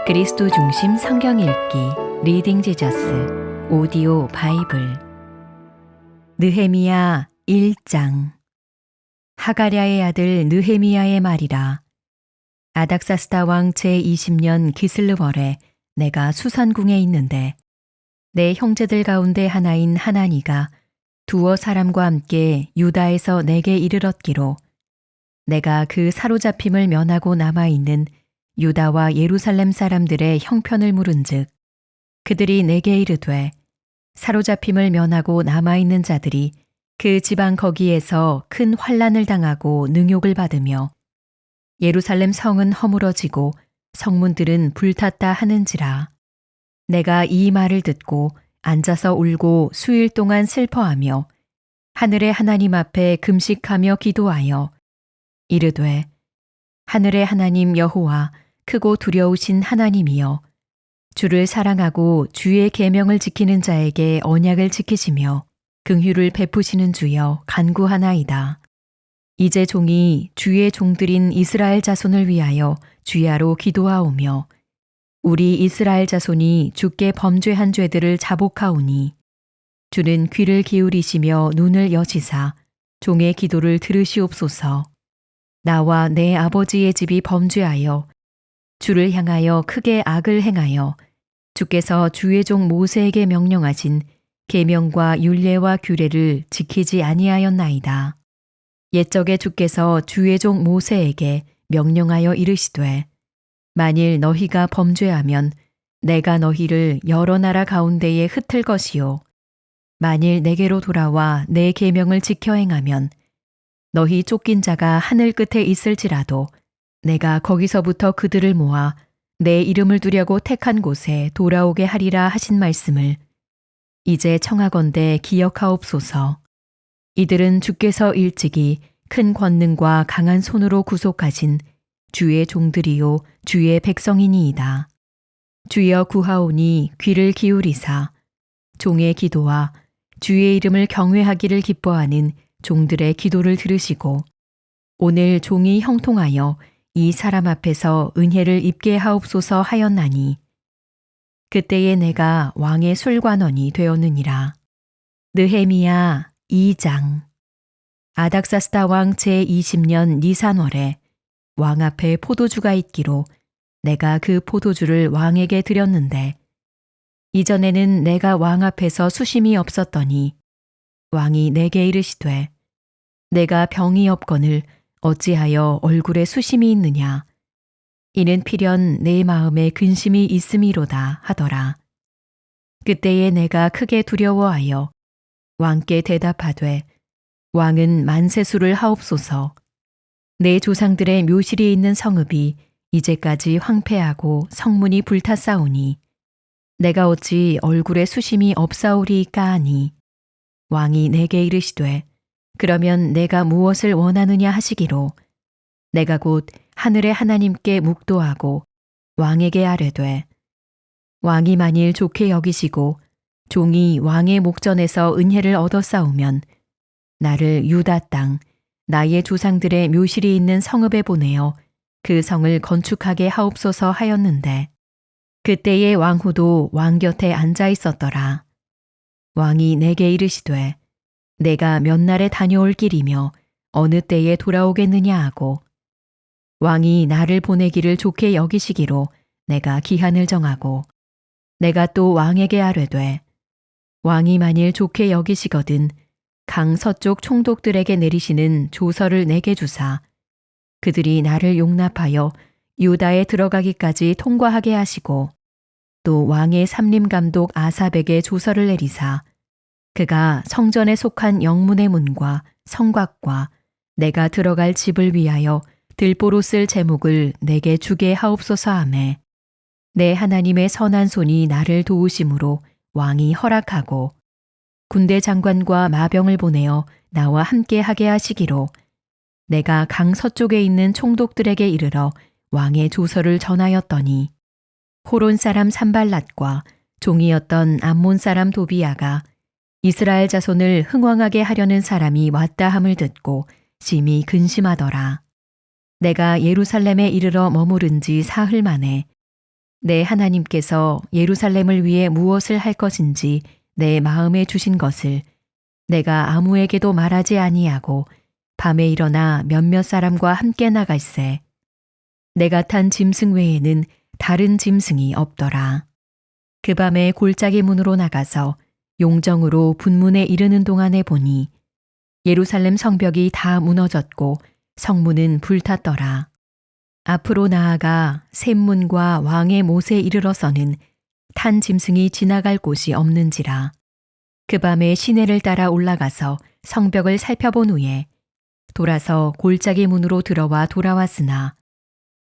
그리스도 중심 성경 읽기 리딩 지저스 오디오 바이블 느헤미야 1장. 하가랴의 아들 느헤미야의 말이라. 아닥사스다 왕 제20년 기슬르월에 내가 수산궁에 있는데 내 형제들 가운데 하나인 하나니가 두어 사람과 함께 유다에서 내게 이르렀기로 내가 그 사로잡힘을 면하고 남아있는 유다와 예루살렘 사람들의 형편을 물은즉 그들이 내게 이르되 사로잡힘을 면하고 남아있는 자들이 그 지방 거기에서 큰 환난을 당하고 능욕을 받으며 예루살렘 성은 허물어지고 성문들은 불탔다 하는지라. 내가 이 말을 듣고 앉아서 울고 수일 동안 슬퍼하며 하늘의 하나님 앞에 금식하며 기도하여 이르되 하늘의 하나님 여호와 크고 두려우신 하나님이여 주를 사랑하고 주의 계명을 지키는 자에게 언약을 지키시며 긍휼을 베푸시는 주여 간구하나이다. 이제 종이 주의 종들인 이스라엘 자손을 위하여 주야로 기도하오며 우리 이스라엘 자손이 주께 범죄한 죄들을 자복하오니 주는 귀를 기울이시며 눈을 여시사 종의 기도를 들으시옵소서. 나와 내 아버지의 집이 범죄하여 주를 향하여 크게 악을 행하여 주께서 주의 종 모세에게 명령하신 계명과 율례와 규례를 지키지 아니하였나이다. 옛적에 주께서 주의 종 모세에게 명령하여 이르시되 만일 너희가 범죄하면 내가 너희를 여러 나라 가운데에 흩을 것이요 만일 내게로 돌아와 내 계명을 지켜 행하면 너희 쫓긴 자가 하늘 끝에 있을지라도 내가 거기서부터 그들을 모아 내 이름을 두려고 택한 곳에 돌아오게 하리라 하신 말씀을 이제 청하건대 기억하옵소서. 이들은 주께서 일찍이 큰 권능과 강한 손으로 구속하신 주의 종들이요 주의 백성이니이다. 주여 구하오니 귀를 기울이사 종의 기도와 주의 이름을 경외하기를 기뻐하는 종들의 기도를 들으시고 오늘 종이 형통하여 이 사람 앞에서 은혜를 입게 하옵소서 하였나니 그때에 내가 왕의 술관원이 되었느니라. 느헤미야 2장. 아닥사스다 왕 제20년 니산월에 왕 앞에 포도주가 있기로 내가 그 포도주를 왕에게 드렸는데 이전에는 내가 왕 앞에서 수심이 없었더니 왕이 내게 이르시되 내가 병이 없거늘 어찌하여 얼굴에 수심이 있느냐. 이는 필연 내 마음에 근심이 있음이로다 하더라. 그때에 내가 크게 두려워하여 왕께 대답하되 왕은 만세수를 하옵소서. 내 조상들의 묘실이 있는 성읍이 이제까지 황폐하고 성문이 불탔사오니 내가 어찌 얼굴에 수심이 없사오리이까 하니 왕이 내게 이르시되 그러면 내가 무엇을 원하느냐 하시기로 내가 곧 하늘의 하나님께 묵도하고 왕에게 아뢰되 왕이 만일 좋게 여기시고 종이 왕의 목전에서 은혜를 얻어싸우면 나를 유다 땅 나의 조상들의 묘실이 있는 성읍에 보내어 그 성을 건축하게 하옵소서 하였는데 그때의 왕후도 왕 곁에 앉아 있었더라. 왕이 내게 이르시되 내가 몇 날에 다녀올 길이며 어느 때에 돌아오겠느냐 하고 왕이 나를 보내기를 좋게 여기시기로 내가 기한을 정하고 내가 또 왕에게 아뢰되 왕이 만일 좋게 여기시거든 강 서쪽 총독들에게 내리시는 조서를 내게 주사 그들이 나를 용납하여 유다에 들어가기까지 통과하게 하시고 또 왕의 삼림감독 아삽에게 조서를 내리사 그가 성전에 속한 영문의 문과 성곽과 내가 들어갈 집을 위하여 들보로 쓸 제목을 내게 주게 하옵소서 하매 내 하나님의 선한 손이 나를 도우심으로 왕이 허락하고 군대 장관과 마병을 보내어 나와 함께 하게 하시기로 내가 강 서쪽에 있는 총독들에게 이르러 왕의 조서를 전하였더니 호론 사람 산발랏과 종이었던 암몬 사람 도비야가 이스라엘 자손을 흥왕하게 하려는 사람이 왔다 함을 듣고 심히 근심하더라. 내가 예루살렘에 이르러 머무른 지 사흘 만에 내 하나님께서 예루살렘을 위해 무엇을 할 것인지 내 마음에 주신 것을 내가 아무에게도 말하지 아니하고 밤에 일어나 몇몇 사람과 함께 나갈새. 내가 탄 짐승 외에는 다른 짐승이 없더라. 그 밤에 골짜기 문으로 나가서 용정으로 분문에 이르는 동안에 보니 예루살렘 성벽이 다 무너졌고 성문은 불탔더라. 앞으로 나아가 샘문과 왕의 못에 이르러서는 탄 짐승이 지나갈 곳이 없는지라. 그 밤에 시내를 따라 올라가서 성벽을 살펴본 후에 돌아서 골짜기 문으로 들어와 돌아왔으나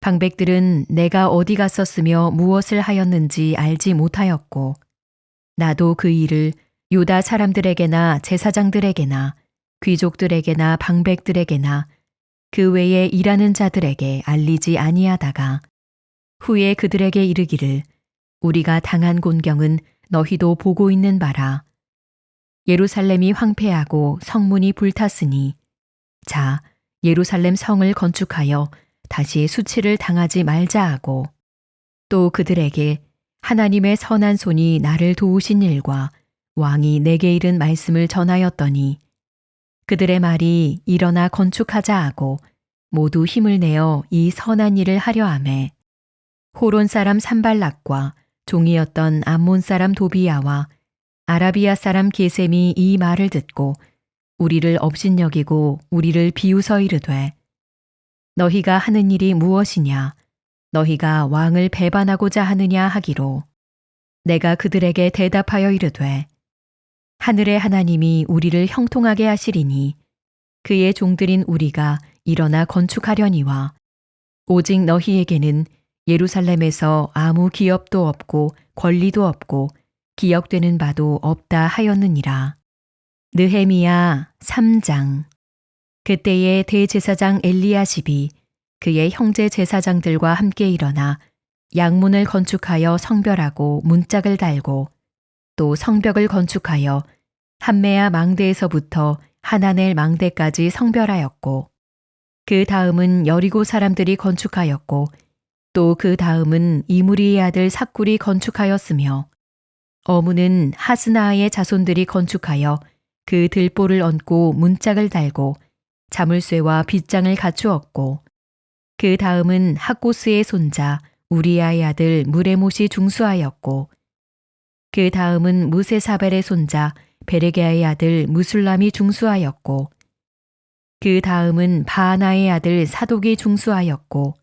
방백들은 내가 어디 갔었으며 무엇을 하였는지 알지 못하였고 나도 그 일을 유다 사람들에게나 제사장들에게나 귀족들에게나 방백들에게나 그 외에 일하는 자들에게 알리지 아니하다가 후에 그들에게 이르기를 우리가 당한 곤경은 너희도 보고 있는 바라. 예루살렘이 황폐하고 성문이 불탔으니 자 예루살렘 성을 건축하여 다시 수치를 당하지 말자 하고 또 그들에게 하나님의 선한 손이 나를 도우신 일과 왕이 내게 이른 말씀을 전하였더니 그들의 말이 일어나 건축하자 하고 모두 힘을 내어 이 선한 일을 하려 하매 호론 사람 산발락과 종이었던 암몬 사람 도비야와 아라비아 사람 게셈이 이 말을 듣고 우리를 업신여기고 우리를 비웃어 이르되 너희가 하는 일이 무엇이냐 너희가 왕을 배반하고자 하느냐 하기로 내가 그들에게 대답하여 이르되 하늘의 하나님이 우리를 형통하게 하시리니 그의 종들인 우리가 일어나 건축하려니와 오직 너희에게는 예루살렘에서 아무 기업도 없고 권리도 없고 기억되는 바도 없다 하였느니라. 느헤미야 3장. 그때에 대제사장 엘리야십이 그의 형제 제사장들과 함께 일어나 양문을 건축하여 성별하고 문짝을 달고 또 성벽을 건축하여 함메아 망대에서부터 하나넬 망대까지 성별하였고 그 다음은 여리고 사람들이 건축하였고 또 그 다음은 이무리의 아들 삭굴이 건축하였으며 어무는 하스나의 자손들이 건축하여 그 들보를 얹고 문짝을 달고 자물쇠와 빗장을 갖추었고 그 다음은 학고스의 손자 우리아의 아들 무레못이 중수하였고 그 다음은 무세사벨의 손자 베레게아의 아들 무술람이 중수하였고 그 다음은 바하나의 아들 사독이 중수하였고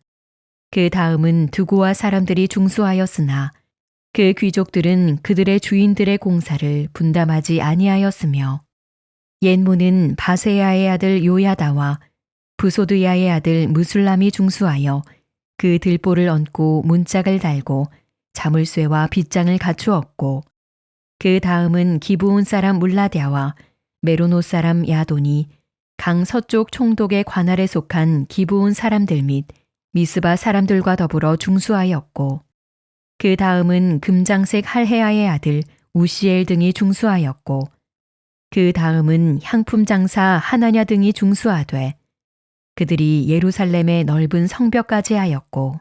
그 다음은 두고와 사람들이 중수하였으나 그 귀족들은 그들의 주인들의 공사를 분담하지 아니하였으며 옛문은 바세야의 아들 요야다와 부소드야의 아들 무술람이 중수하여 그 들보를 얹고 문짝을 달고 자물쇠와 빗장을 갖추었고 그 다음은 기브온 사람 물라랴와 메로노 사람 야돈이 강 서쪽 총독의 관할에 속한 기브온 사람들 및 미스바 사람들과 더불어 중수하였고 그 다음은 금장색 할헤아의 아들 우시엘 등이 중수하였고 그 다음은 향품 장사 하나냐 등이 중수하되 그들이 예루살렘의 넓은 성벽까지 하였고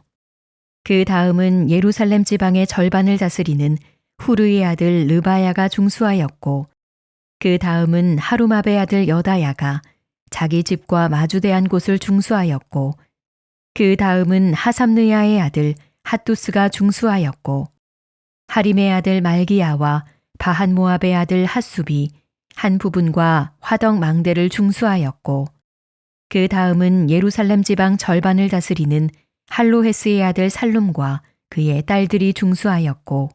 그 다음은 예루살렘 지방의 절반을 다스리는 후르의 아들 르바야가 중수하였고 그 다음은 하루마베 아들 여다야가 자기 집과 마주대한 곳을 중수하였고 그 다음은 하삼느야의 아들 핫두스가 중수하였고 하림의 아들 말기야와 바한모압의 아들 핫숲이 한 부분과 화덕 망대를 중수하였고 그 다음은 예루살렘 지방 절반을 다스리는 할로헤스의 아들 살룸과 그의 딸들이 중수하였고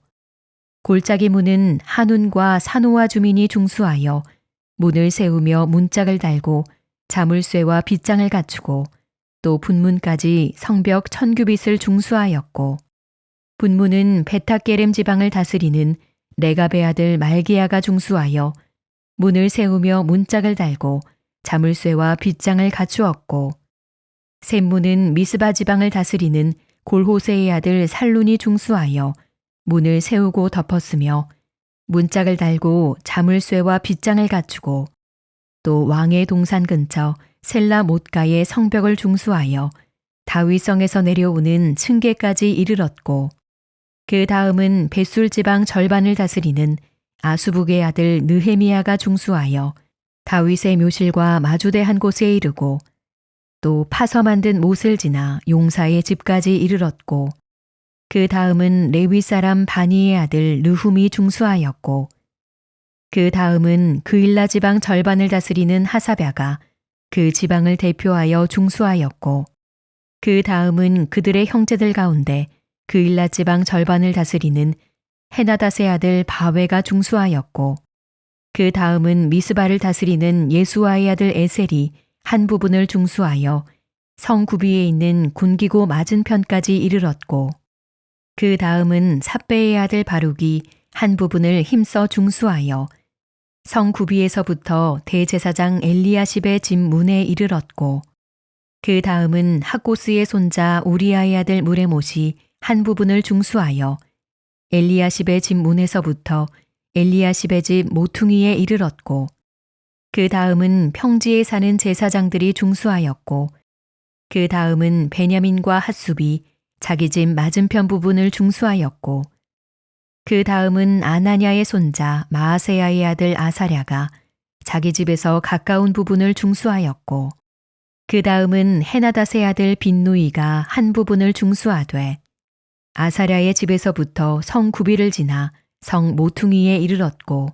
골짜기 문은 한운과 사노아 주민이 중수하여 문을 세우며 문짝을 달고 자물쇠와 빗장을 갖추고 또 분문까지 성벽 1000규빗을 중수하였고 분문은 베타게렘 지방을 다스리는 레갑의 아들 말기야가 중수하여 문을 세우며 문짝을 달고 자물쇠와 빗장을 갖추었고 샘문은 미스바 지방을 다스리는 골호세의 아들 살룬이 중수하여 문을 세우고 덮었으며 문짝을 달고 자물쇠와 빗장을 갖추고 또 왕의 동산 근처 셀라 못가의 성벽을 중수하여 다윗성에서 내려오는 층계까지 이르렀고 그 다음은 벳술 지방 절반을 다스리는 아수북의 아들 느헤미야가 중수하여 다윗의 묘실과 마주대한 곳에 이르고 또 파서 만든 못을 지나 용사의 집까지 이르렀고 그 다음은 레위 사람 바니의 아들 르훔이 중수하였고 그 다음은 그일라 지방 절반을 다스리는 하사랴가 그 지방을 대표하여 중수하였고 그 다음은 그들의 형제들 가운데 그일라 지방 절반을 다스리는 헤나닷의 아들 바웨가 중수하였고 그 다음은 미스바를 다스리는 예수아의 아들 에셀이 한 부분을 중수하여 성 구비에 있는 군기고 맞은편까지 이르렀고 그 다음은 삽베의 아들 바룩이 한 부분을 힘써 중수하여 성 구비에서부터 대제사장 엘리야십의 집 문에 이르렀고 그 다음은 학고스의 손자 우리아의 아들 무레못이 한 부분을 중수하여 엘리야십의 집 문에서부터 엘리야십의 집 모퉁이에 이르렀고 그 다음은 평지에 사는 제사장들이 중수하였고 그 다음은 베냐민과 핫숲이 자기 집 맞은편 부분을 중수하였고 그 다음은 아나냐의 손자 마아세야의 아들 아사랴가 자기 집에서 가까운 부분을 중수하였고 그 다음은 헤나닷의 아들 빈누이가 한 부분을 중수하되 아사랴의 집에서부터 성 구비를 지나 성 모퉁이에 이르렀고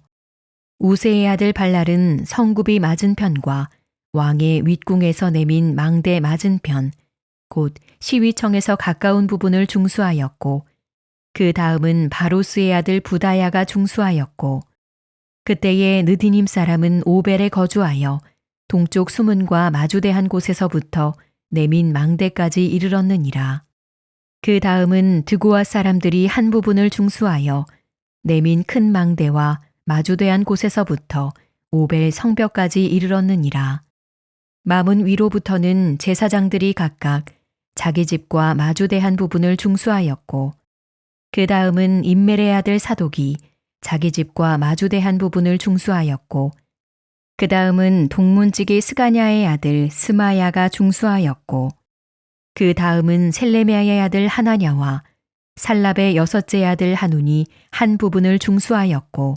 우세의 아들 발랄은 성 구비 맞은편과 왕의 윗궁에서 내민 망대 맞은편 곧 시위청에서 가까운 부분을 중수하였고 그 다음은 바로스의 아들 부다야가 중수하였고 그때에 느디님 사람은 오벨에 거주하여 동쪽 수문과 마주대한 곳에서부터 내민 망대까지 이르렀느니라. 그 다음은 드고아 사람들이 한 부분을 중수하여 내민 큰 망대와 마주대한 곳에서부터 오벨 성벽까지 이르렀느니라. 마문 위로부터는 제사장들이 각각 자기 집과 마주대한 부분을 중수하였고 그 다음은 임멜의 아들 사독이 자기 집과 마주대한 부분을 중수하였고 그 다음은 동문지기 스가냐의 아들 스마야가 중수하였고 그 다음은 셀레미야의 아들 하나냐와 살랍의 여섯째 아들 하눈이 한 부분을 중수하였고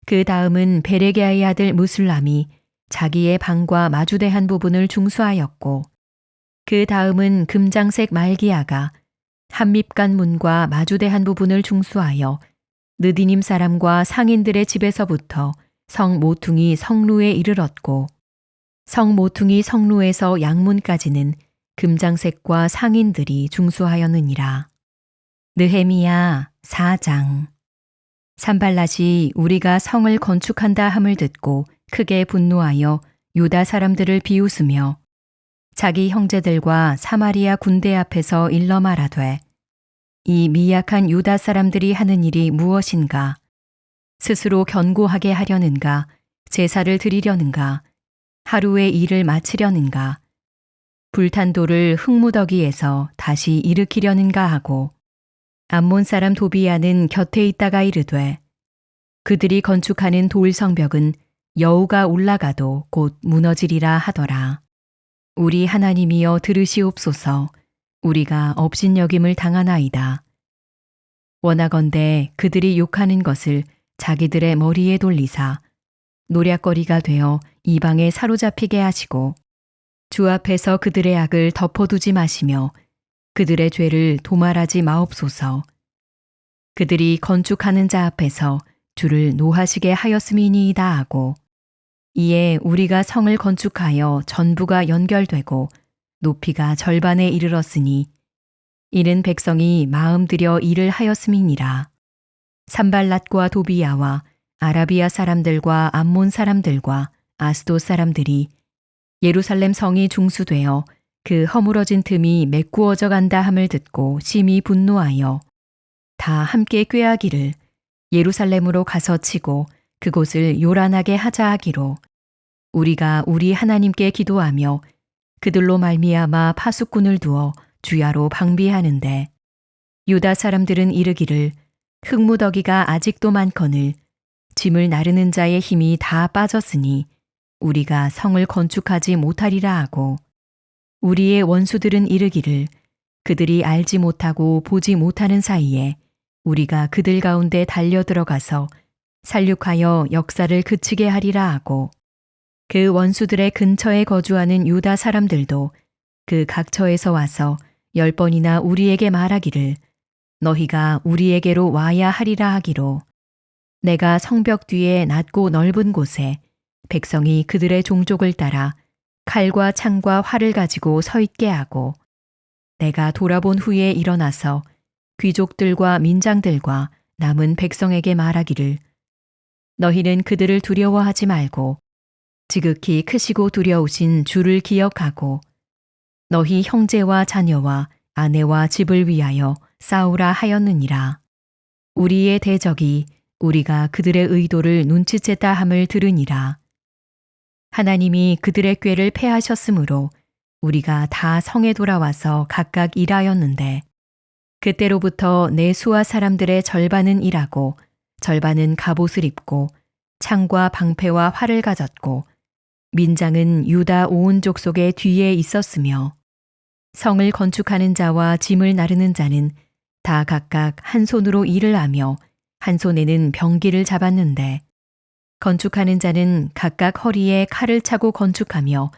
그 다음은 베레게아의 아들 무술람이 자기의 방과 마주대한 부분을 중수하였고 그 다음은 금장색 말기야가 한밉간 문과 마주대한 부분을 중수하여 느디님 사람과 상인들의 집에서부터 성 모퉁이 성루에 이르렀고 성 모퉁이 성루에서 양문까지는 금장색과 상인들이 중수하였느니라. 느헤미야 4장. 산발랏이 우리가 성을 건축한다 함을 듣고 크게 분노하여 유다 사람들을 비웃으며 자기 형제들과 사마리아 군대 앞에서 일러 말하되 이 미약한 유다 사람들이 하는 일이 무엇인가? 스스로 견고하게 하려는가? 제사를 드리려는가? 하루의 일을 마치려는가? 불탄 돌을 흙무더기에서 다시 일으키려는가 하고 암몬 사람 도비야는 곁에 있다가 이르되 그들이 건축하는 돌 성벽은 여우가 올라가도 곧 무너지리라 하더라. 우리 하나님이여 들으시옵소서. 우리가 업신여김을 당하나이다. 원하건대 그들이 욕하는 것을 자기들의 머리에 돌리사 노략거리가 되어 이방에 사로잡히게 하시고 주 앞에서 그들의 악을 덮어두지 마시며 그들의 죄를 도말하지 마옵소서. 그들이 건축하는 자 앞에서 주를 노하시게 하였음이니이다 하고 이에 우리가 성을 건축하여 전부가 연결되고 높이가 절반에 이르렀으니 이는 백성이 마음 들여 일을 하였음이니라. 산발랏과 도비야와 아라비아 사람들과 암몬 사람들과 아스돗 사람들이 예루살렘 성이 중수되어 그 허물어진 틈이 메꾸어져 간다 함을 듣고 심히 분노하여 다 함께 꾀하기를 예루살렘으로 가서 치고 그곳을 요란하게 하자 하기로 우리가 우리 하나님께 기도하며 그들로 말미암아 파수꾼을 두어 주야로 방비하는데 유다 사람들은 이르기를 흙무더기가 아직도 많거늘 짐을 나르는 자의 힘이 다 빠졌으니 우리가 성을 건축하지 못하리라 하고 우리의 원수들은 이르기를 그들이 알지 못하고 보지 못하는 사이에 우리가 그들 가운데 달려 들어가서 살육하여 역사를 그치게 하리라 하고 그 원수들의 근처에 거주하는 유다 사람들도 그 각처에서 와서 10번이나 우리에게 말하기를 너희가 우리에게로 와야 하리라 하기로 내가 성벽 뒤에 낮고 넓은 곳에 백성이 그들의 종족을 따라 칼과 창과 활을 가지고 서 있게 하고 내가 돌아본 후에 일어나서 귀족들과 민장들과 남은 백성에게 말하기를 너희는 그들을 두려워하지 말고 지극히 크시고 두려우신 주를 기억하고 너희 형제와 자녀와 아내와 집을 위하여 싸우라 하였느니라. 우리의 대적이 우리가 그들의 의도를 눈치챘다 함을 들으니라. 하나님이 그들의 꾀를 패하셨으므로 우리가 다 성에 돌아와서 각각 일하였는데 그때로부터 내 수하 사람들의 절반은 일하고 절반은 갑옷을 입고 창과 방패와 활을 가졌고 민장은 유다 온 족속의 뒤에 있었으며 성을 건축하는 자와 짐을 나르는 자는 다 각각 한 손으로 일을 하며 한 손에는 병기를 잡았는데 건축하는 자는 각각 허리에 칼을 차고 건축하며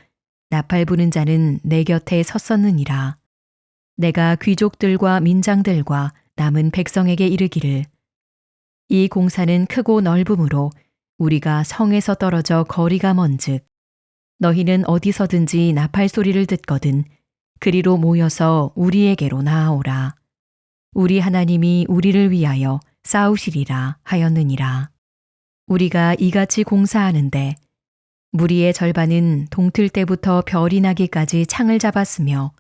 나팔 부는 자는 내 곁에 섰었느니라. 내가 귀족들과 민장들과 남은 백성에게 이르기를 이 공사는 크고 넓음으로 우리가 성에서 떨어져 거리가 먼즉 너희는 어디서든지 나팔 소리를 듣거든 그리로 모여서 우리에게로 나아오라. 우리 하나님이 우리를 위하여 싸우시리라 하였느니라. 우리가 이같이 공사하는데 무리의 절반은 동틀 때부터 별이 나기까지 창을 잡았으며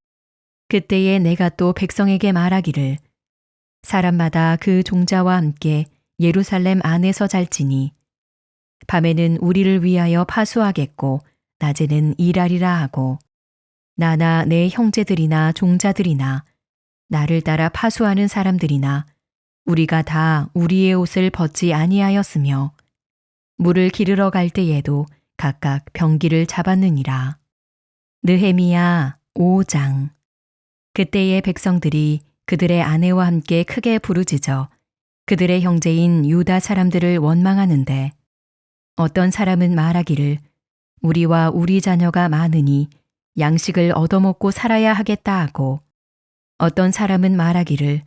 그때에 내가 또 백성에게 말하기를 사람마다 그 종자와 함께 예루살렘 안에서 잘지니 밤에는 우리를 위하여 파수하겠고 낮에는 일하리라 하고 나나 내 형제들이나 종자들이나 나를 따라 파수하는 사람들이나 우리가 다 우리의 옷을 벗지 아니하였으며 물을 기르러 갈 때에도 각각 병기를 잡았느니라. 느헤미야 5장. 그때의 백성들이 그들의 아내와 함께 크게 부르짖어 그들의 형제인 유다 사람들을 원망하는데 어떤 사람은 말하기를 우리와 우리 자녀가 많으니 양식을 얻어먹고 살아야 하겠다 하고 어떤 사람은 말하기를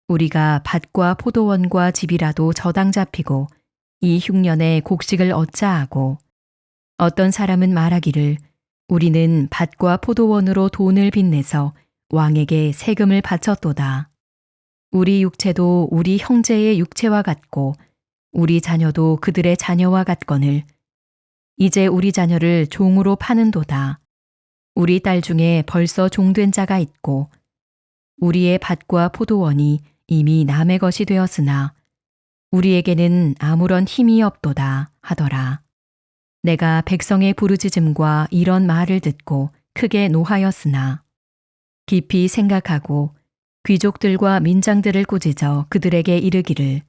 우리가 밭과 포도원과 집이라도 저당 잡히고 이 흉년에 곡식을 얻자 하고 어떤 사람은 말하기를 우리는 밭과 포도원으로 돈을 빚내서 왕에게 세금을 바쳤도다. 우리 육체도 우리 형제의 육체와 같고 우리 자녀도 그들의 자녀와 같거늘 이제 우리 자녀를 종으로 파는도다. 우리 딸 중에 벌써 종된 자가 있고 우리의 밭과 포도원이 이미 남의 것이 되었으나 우리에게는 아무런 힘이 없도다 하더라. 내가 백성의 부르짖음과 이런 말을 듣고 크게 노하였으나 깊이 생각하고 귀족들과 민장들을 꾸짖어 그들에게 이르기를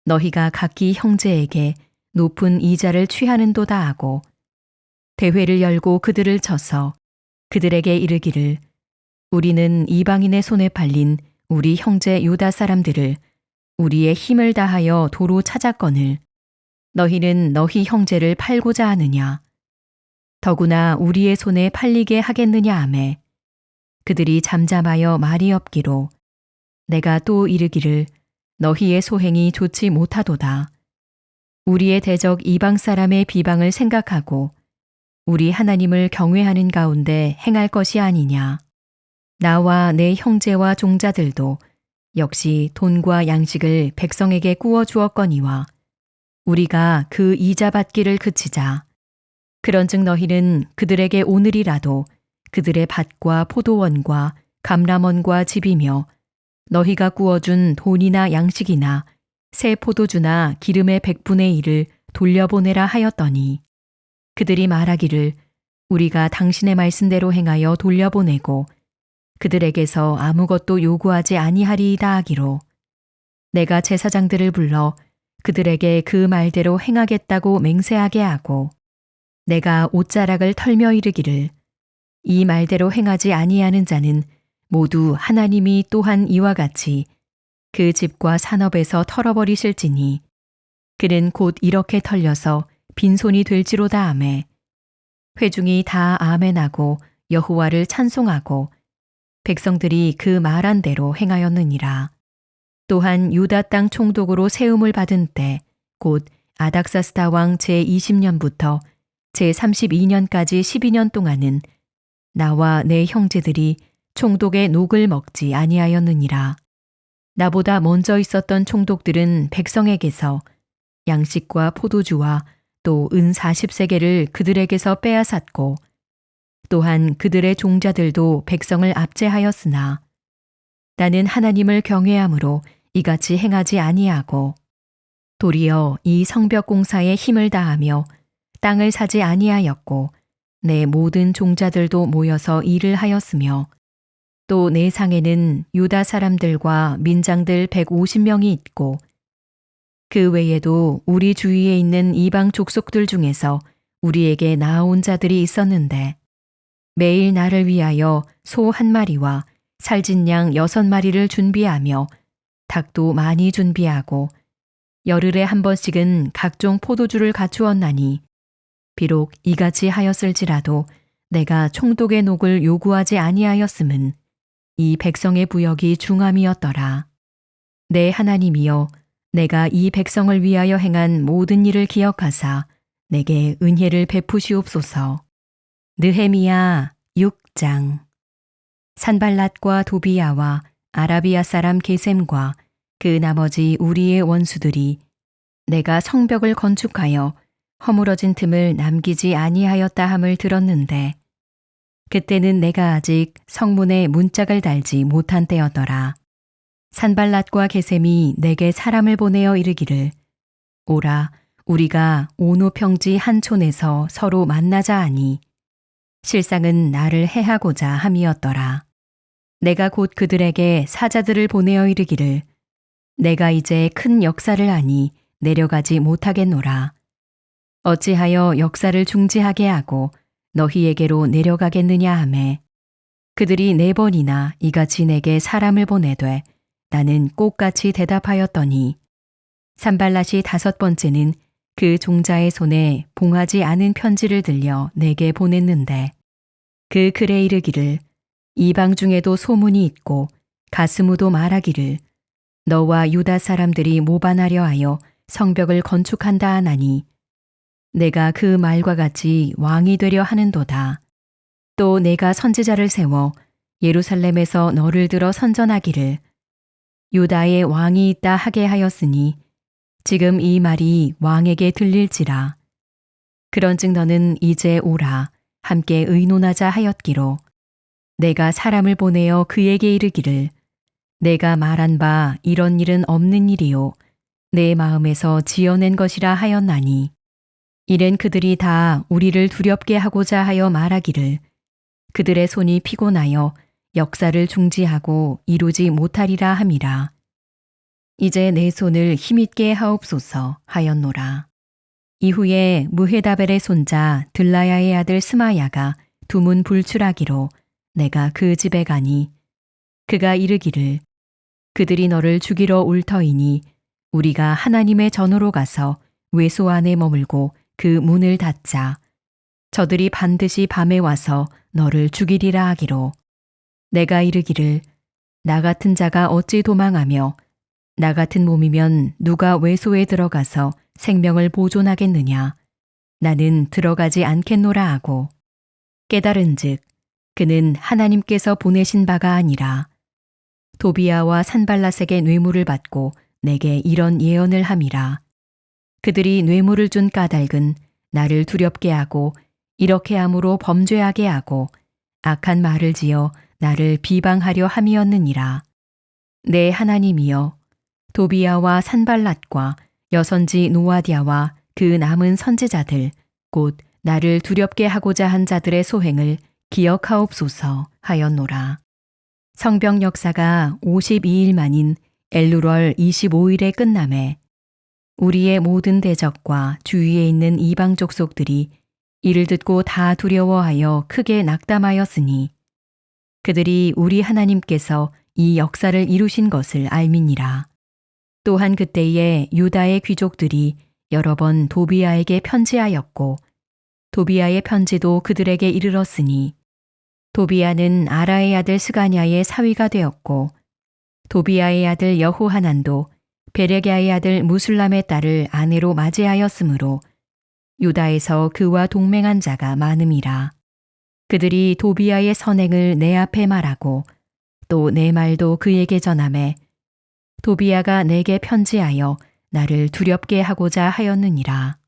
너희가 각기 형제에게 높은 이자를 취하는도다 하고 대회를 열고 그들을 쳐서 그들에게 이르기를 우리는 이방인의 손에 팔린 우리 형제 유다 사람들을 우리의 힘을 다하여 도로 찾았거늘 너희는 너희 형제를 팔고자 하느냐 더구나 우리의 손에 팔리게 하겠느냐 하매 그들이 잠잠하여 말이 없기로 내가 또 이르기를 너희의 소행이 좋지 못하도다. 우리의 대적 이방 사람의 비방을 생각하고 우리 하나님을 경외하는 가운데 행할 것이 아니냐. 나와 내 형제와 종자들도 역시 돈과 양식을 백성에게 구워 주었거니와 우리가 그 이자 받기를 그치자. 그런즉 너희는 그들에게 오늘이라도 그들의 밭과 포도원과 감람원과 집이며 너희가 구워준 돈이나 양식이나 새 포도주나 기름의 100분의 1을 돌려보내라 하였더니 그들이 말하기를 우리가 당신의 말씀대로 행하여 돌려보내고 그들에게서 아무것도 요구하지 아니하리이다 하기로 내가 제사장들을 불러 그들에게 그 말대로 행하겠다고 맹세하게 하고 내가 옷자락을 털며 이르기를 이 말대로 행하지 아니하는 자는 모두 하나님이 또한 이와 같이 그 집과 산업에서 털어버리실지니 그는 곧 이렇게 털려서 빈손이 될지로다 하매 회중이 다 아멘하고 여호와를 찬송하고 백성들이 그 말한 대로 행하였느니라. 또한 유다 땅 총독으로 세움을 받은 때 곧 아닥사스다 왕 제20년부터 제32년까지 12년 동안은 나와 내 형제들이 총독의 녹을 먹지 아니하였느니라. 나보다 먼저 있었던 총독들은 백성에게서 양식과 포도주와 또 은 40세겔을 그들에게서 빼앗았고 또한 그들의 종자들도 백성을 압제하였으나 나는 하나님을 경외함으로 이같이 행하지 아니하고 도리어 이 성벽 공사에 힘을 다하며 땅을 사지 아니하였고 내 모든 종자들도 모여서 일을 하였으며 또 내 상에는 유다 사람들과 민장들 150명이 있고 그 외에도 우리 주위에 있는 이방 족속들 중에서 우리에게 나아온 자들이 있었는데 매일 나를 위하여 소 1마리와 살진 양 6마리를 준비하며 닭도 많이 준비하고 열흘에 한 번씩은 각종 포도주를 갖추었나니 비록 이같이 하였을지라도 내가 총독의 녹을 요구하지 아니하였음은 이 백성의 부역이 중함이었더라. 내 하나님이여 내가 이 백성을 위하여 행한 모든 일을 기억하사 내게 은혜를 베푸시옵소서. 느헤미야 6장. 산발랏과 도비야와 아라비아 사람 게셈과 그 나머지 우리의 원수들이 내가 성벽을 건축하여 허물어진 틈을 남기지 아니하였다 함을 들었는데 그때는 내가 아직 성문에 문짝을 달지 못한 때였더라. 산발랏과 게셈이 내게 사람을 보내어 이르기를 오라 우리가 오노 평지 한 촌에서 서로 만나자 하니 실상은 나를 해하고자 함이었더라. 내가 곧 그들에게 사자들을 보내어 이르기를 내가 이제 큰 역사를 하니 내려가지 못하겠노라. 어찌하여 역사를 중지하게 하고 너희에게로 내려가겠느냐 하매 그들이 4번이나 이같이 내게 사람을 보내되 나는 꼭같이 대답하였더니 산발랏이 5번째는 그 종자의 손에 봉하지 않은 편지를 들려 내게 보냈는데 그 글에 이르기를 이방 중에도 소문이 있고 가스무도 말하기를 너와 유다 사람들이 모반하려 하여 성벽을 건축한다 하나니 내가 그 말과 같이 왕이 되려 하는도다. 또 내가 선지자를 세워 예루살렘에서 너를 들어 선전하기를 유다의 왕이 있다 하게 하였으니 지금 이 말이 왕에게 들릴지라. 그런즉 너는 이제 오라 함께 의논하자 하였기로 내가 사람을 보내어 그에게 이르기를 내가 말한 바 이런 일은 없는 일이요 내 마음에서 지어낸 것이라 하였나니 이는 그들이 다 우리를 두렵게 하고자 하여 말하기를 그들의 손이 피곤하여 역사를 중지하고 이루지 못하리라 함이라. 이제 내 손을 힘있게 하옵소서 하였노라. 이후에 무헤다벨의 손자 들라야의 아들 스마야가 두문 불출하기로 내가 그 집에 가니 그가 이르기를 그들이 너를 죽이러 올 터이니 우리가 하나님의 전으로 가서 외소 안에 머물고 그 문을 닫자. 저들이 반드시 밤에 와서 너를 죽이리라 하기로 내가 이르기를 나 같은 자가 어찌 도망하며 나 같은 몸이면 누가 외소에 들어가서 생명을 보존하겠느냐. 나는 들어가지 않겠노라 하고 깨달은즉 그는 하나님께서 보내신 바가 아니라 도비야와 산발랏에게 뇌물을 받고 내게 이런 예언을 함이라. 그들이 뇌물을 준 까닭은 나를 두렵게 하고 이렇게 함으로 범죄하게 하고 악한 말을 지어 나를 비방하려 함이었느니라. 내 하나님이여 도비야와 산발랏과 여선지 노아디아와 그 남은 선지자들 곧 나를 두렵게 하고자 한 자들의 소행을 기억하옵소서 하였노라. 성벽 역사가 52일 만인 엘루월 25일에 끝남에 우리의 모든 대적과 주위에 있는 이방 족속들이 이를 듣고 다 두려워하여 크게 낙담하였으니 그들이 우리 하나님께서 이 역사를 이루신 것을 알미니라. 또한 그때에 유다의 귀족들이 여러 번 도비아에게 편지하였고 도비아의 편지도 그들에게 이르렀으니 도비아는 아라의 아들 스가냐의 사위가 되었고 도비아의 아들 여호하난도 베레갸의 아들 무술람의 딸을 아내로 맞이하였으므로 유다에서 그와 동맹한 자가 많음이라. 그들이 도비아의 선행을 내 앞에 말하고 또 내 말도 그에게 전하매 도비아가 내게 편지하여 나를 두렵게 하고자 하였느니라.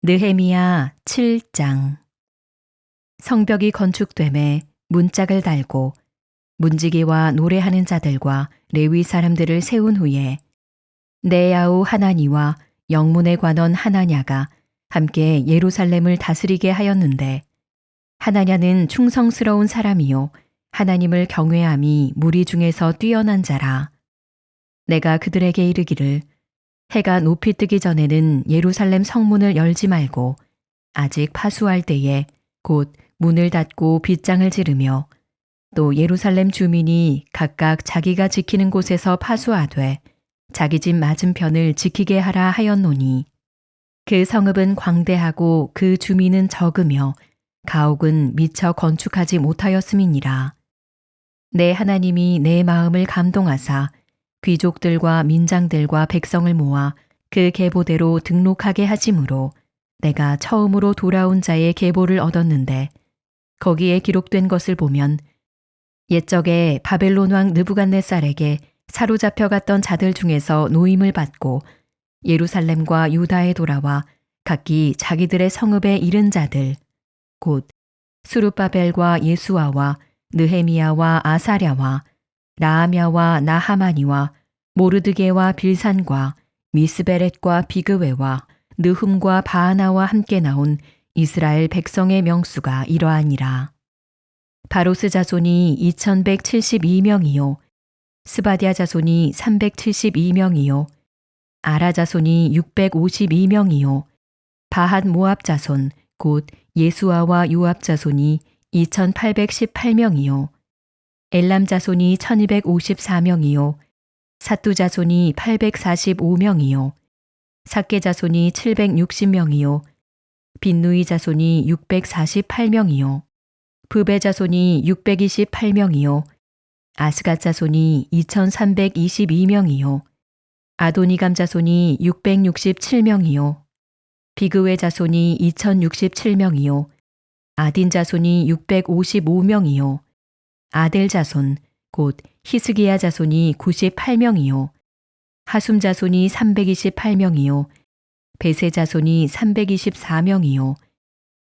느헤미야 7장. 성벽이 건축됨에 문짝을 달고 문지기와 노래하는 자들과 레위 사람들을 세운 후에 네야우 하나니와 영문의 관원 하나냐가 함께 예루살렘을 다스리게 하였는데 하나냐는 충성스러운 사람이요 하나님을 경외함이 무리 중에서 뛰어난 자라. 내가 그들에게 이르기를 해가 높이 뜨기 전에는 예루살렘 성문을 열지 말고 아직 파수할 때에 곧 문을 닫고 빗장을 지르며 또 예루살렘 주민이 각각 자기가 지키는 곳에서 파수하되 자기 집 맞은편을 지키게 하라 하였노니 그 성읍은 광대하고 그 주민은 적으며 가옥은 미처 건축하지 못하였음이니라. 내 하나님이 내 마음을 감동하사 귀족들과 민장들과 백성을 모아 그 계보대로 등록하게 하심으로 내가 처음으로 돌아온 자의 계보를 얻었는데 거기에 기록된 것을 보면 옛적에 바벨론 왕 느부갓네살에게 사로잡혀 갔던 자들 중에서 노임을 받고 예루살렘과 유다에 돌아와 각기 자기들의 성읍에 이른 자들 곧 수룹바벨과 예수아와 느헤미야와 아사랴와 라하мя와 나하마니와 모르드게와 빌산과 미스베렛과 비그웨와 느훔과 바하나와 함께 나온 이스라엘 백성의 명수가 이러하니라. 바로스 자손이 2172명이요 스바디아 자손이 372명이요 아라 자손이 652명이요 바핫 모압 자손 곧 예수아와 요압 자손이 2818명이요 엘람 자손이 1254명이요 사뚜 자손이 845명이요 삭게 자손이 760명이요 빈누이 자손이 648명이요 브베 자손이 628명이요 아스갓 자손이 2322명이요 아도니감 자손이 667명이요 비그웨 자손이 2067명이요 아딘 자손이 655명이요 아델 자손 곧 히스기야 자손이 98명이요 하숨 자손이 328명이요 베세 자손이 324명이요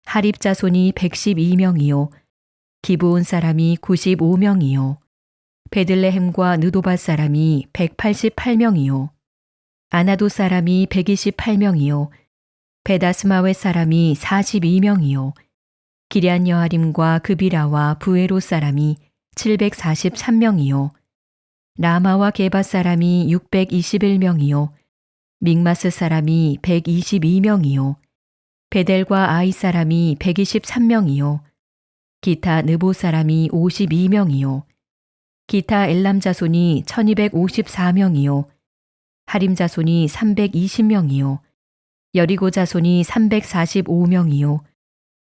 하립 자손이 112명이요 기브온 사람이 95명이요 베들레헴과 느도바 사람이 188명이요 아나도 사람이 128명이요 베다스마웨 사람이 42명이요 기럇 여아림과 그비라와 부에로 사람이 743명이요 라마와 게바 사람이 621명이요 믹마스 사람이 122명이요 베델과 아이 사람이 123명이요 기타 느보 사람이 52명이요 기타 엘람 자손이 1254명이요 하림 자손이 320명이요 여리고 자손이 345명이요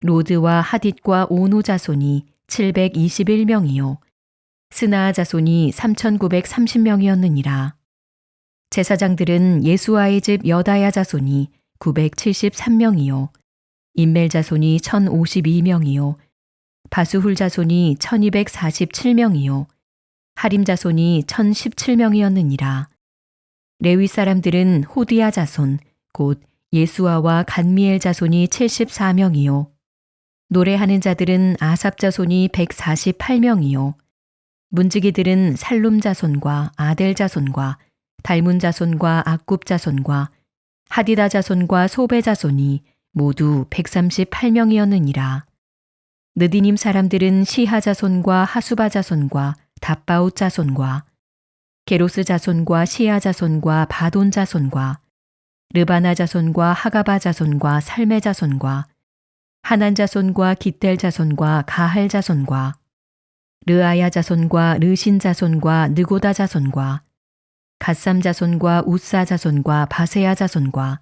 로드와 하딧과 오노 자손이 721명이요 스나아 자손이 3930명이었느니라. 제사장들은 예수아의 집 여다야 자손이 973명이요 인멜 자손이 1052명이요 바수훌 자손이 1247명이요 하림 자손이 1017명이었느니라. 레위 사람들은 호디야 자손 곧 예수아와 간미엘 자손이 74명이요 노래하는 자들은 아삽 자손이 148명이요 문지기들은 살룸 자손과 아델 자손과 달문 자손과 악굽 자손과 하디다 자손과 소베 자손이 모두 138명이었느니라. 느디님 사람들은 시하 자손과 하수바 자손과 답바웃 자손과 게로스 자손과 시아 자손과 바돈 자손과 르바나 자손과 하가바 자손과 살메 자손과 하난 자손과 깃델 자손과 가할 자손과 르아야 자손과 르신 자손과 느고다 자손과 갓삼 자손과 우사 자손과 바세야 자손과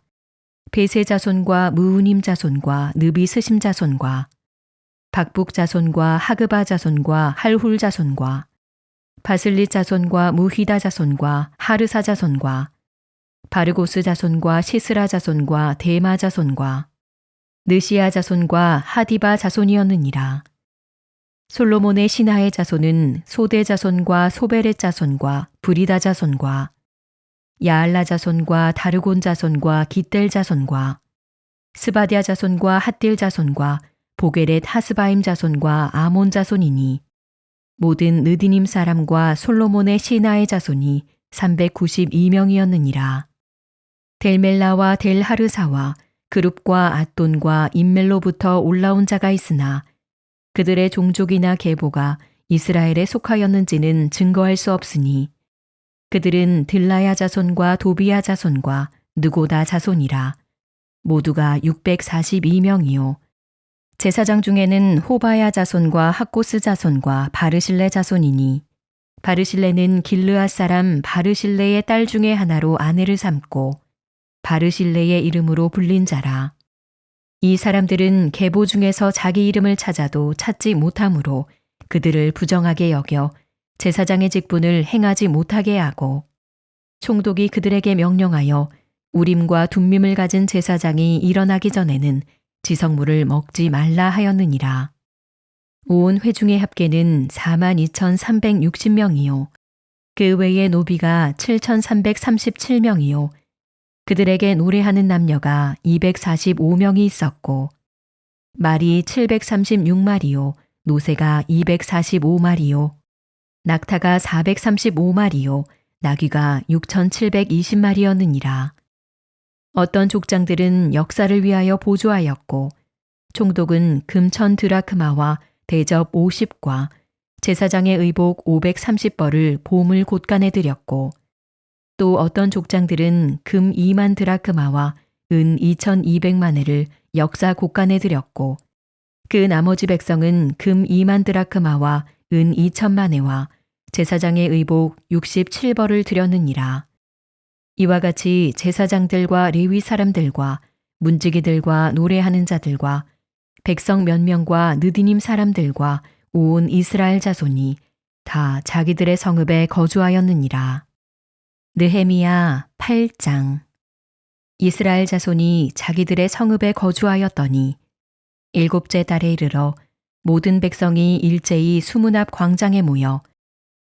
베세 자손과 무우님 자손과 느비 스심 자손과 박북 자손과 하그바 자손과 할훌 자손과 바슬릿 자손과 무히다 자손과 하르사 자손과 바르고스 자손과 시스라 자손과 데마 자손과 느시아 자손과 하디바 자손이었느니라. 솔로몬의 신하의 자손은 소대 자손과 소베렛 자손과 브리다 자손과 야알라 자손과 다르곤 자손과 깃델 자손과 스바디아 자손과 핫딜 자손과 보게렛 하스바임 자손과 아몬 자손이니 모든 느디님 사람과 솔로몬의 신하의 자손이 392명이었느니라. 델멜라와 델하르사와 그룹과 앗돈과 임멜로부터 올라온 자가 있으나 그들의 종족이나 계보가 이스라엘에 속하였는지는 증거할 수 없으니 그들은 들라야 자손과 도비야 자손과 느고다 자손이라. 모두가 642명이요. 제사장 중에는 호바야 자손과 학고스 자손과 바르실레 자손이니 바르실레는 길르앗 사람 바르실레의 딸 중에 하나로 아내를 삼고 바르실레의 이름으로 불린 자라. 이 사람들은 계보 중에서 자기 이름을 찾아도 찾지 못하므로 그들을 부정하게 여겨 제사장의 직분을 행하지 못하게 하고 총독이 그들에게 명령하여 우림과 둠밈을 가진 제사장이 일어나기 전에는 지성물을 먹지 말라 하였느니라. 온 회중의 합계는 42,360명이요. 그 외에 노비가 7,337명이요. 그들에게 노래하는 남녀가 245명이 있었고 말이 736마리요. 노새가 245마리요. 낙타가 435마리요. 나귀가 6,720마리였느니라. 어떤 족장들은 역사를 위하여 보조하였고 총독은 금천 드라크마와 대접 50과 제사장의 의복 530벌을 보물 곳간에 드렸고 또 어떤 족장들은 금 2만 드라크마와 은 2,200만회를 역사 곳간에 드렸고 그 나머지 백성은 금 2만 드라크마와 은 2천만회와 제사장의 의복 67벌을 드렸느니라. 이와 같이 제사장들과 레위 사람들과 문지기들과 노래하는 자들과 백성 몇 명과 느디님 사람들과 온 이스라엘 자손이 다 자기들의 성읍에 거주하였느니라. 느헤미야 8장. 이스라엘 자손이 자기들의 성읍에 거주하였더니 일곱째 달에 이르러 모든 백성이 일제히 수문 앞 광장에 모여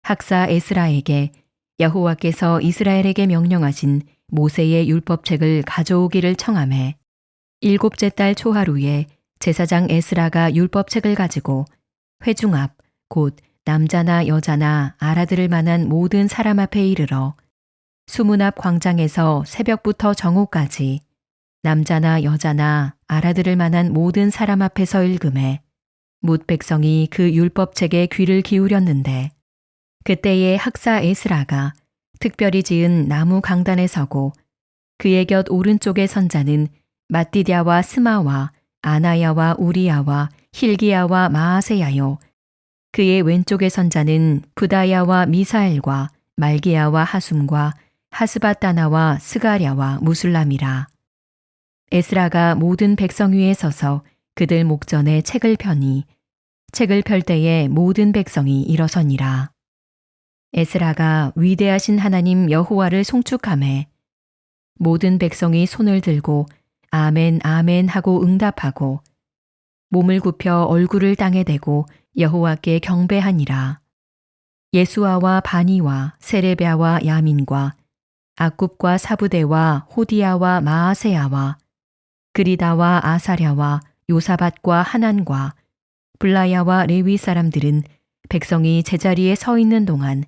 학사 에스라에게 여호와께서 이스라엘에게 명령하신 모세의 율법책을 가져오기를 청하매 일곱째 달 초하루에 제사장 에스라가 율법책을 가지고 회중 앞 곧 남자나 여자나 알아들을 만한 모든 사람 앞에 이르러 수문 앞 광장에서 새벽부터 정오까지 남자나 여자나 알아들을 만한 모든 사람 앞에서 읽음에 뭇 백성이 그 율법책에 귀를 기울였는데 그때에 학사 에스라가 특별히 지은 나무 강단에 서고 그의 곁 오른쪽에 선 자는 마띠디아와 스마와 아나야와 우리야와 힐기야와 마아세야요. 그의 왼쪽에 선 자는 부다야와 미사엘과 말기야와 하숨과 하스바따나와 스가랴와 무술람이라. 에스라가 모든 백성 위에 서서 그들 목전에 책을 펴니 책을 펼 때에 모든 백성이 일어서니라. 에스라가 위대하신 하나님 여호와를 송축하매 모든 백성이 손을 들고 아멘 아멘 하고 응답하고 몸을 굽혀 얼굴을 땅에 대고 여호와께 경배하니라. 예수아와 바니와 세레베아와 야민과 악굽과 사부대와 호디야와 마아세야와 그리다와 아사랴와 요사밧과 하난과 블라야와 레위 사람들은 백성이 제자리에 서 있는 동안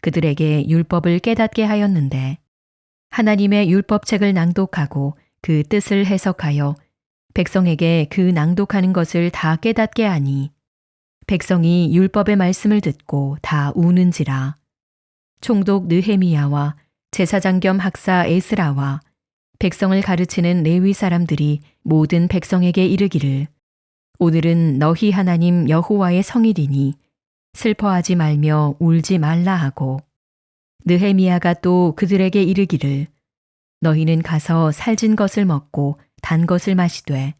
그들에게 율법을 깨닫게 하였는데 하나님의 율법책을 낭독하고 그 뜻을 해석하여 백성에게 그 낭독하는 것을 다 깨닫게 하니 백성이 율법의 말씀을 듣고 다 우는지라. 총독 느헤미야와 제사장 겸 학사 에스라와 백성을 가르치는 레위 사람들이 모든 백성에게 이르기를 오늘은 너희 하나님 여호와의 성일이니 슬퍼하지 말며 울지 말라 하고 느헤미야가 또 그들에게 이르기를 너희는 가서 살진 것을 먹고 단 것을 마시되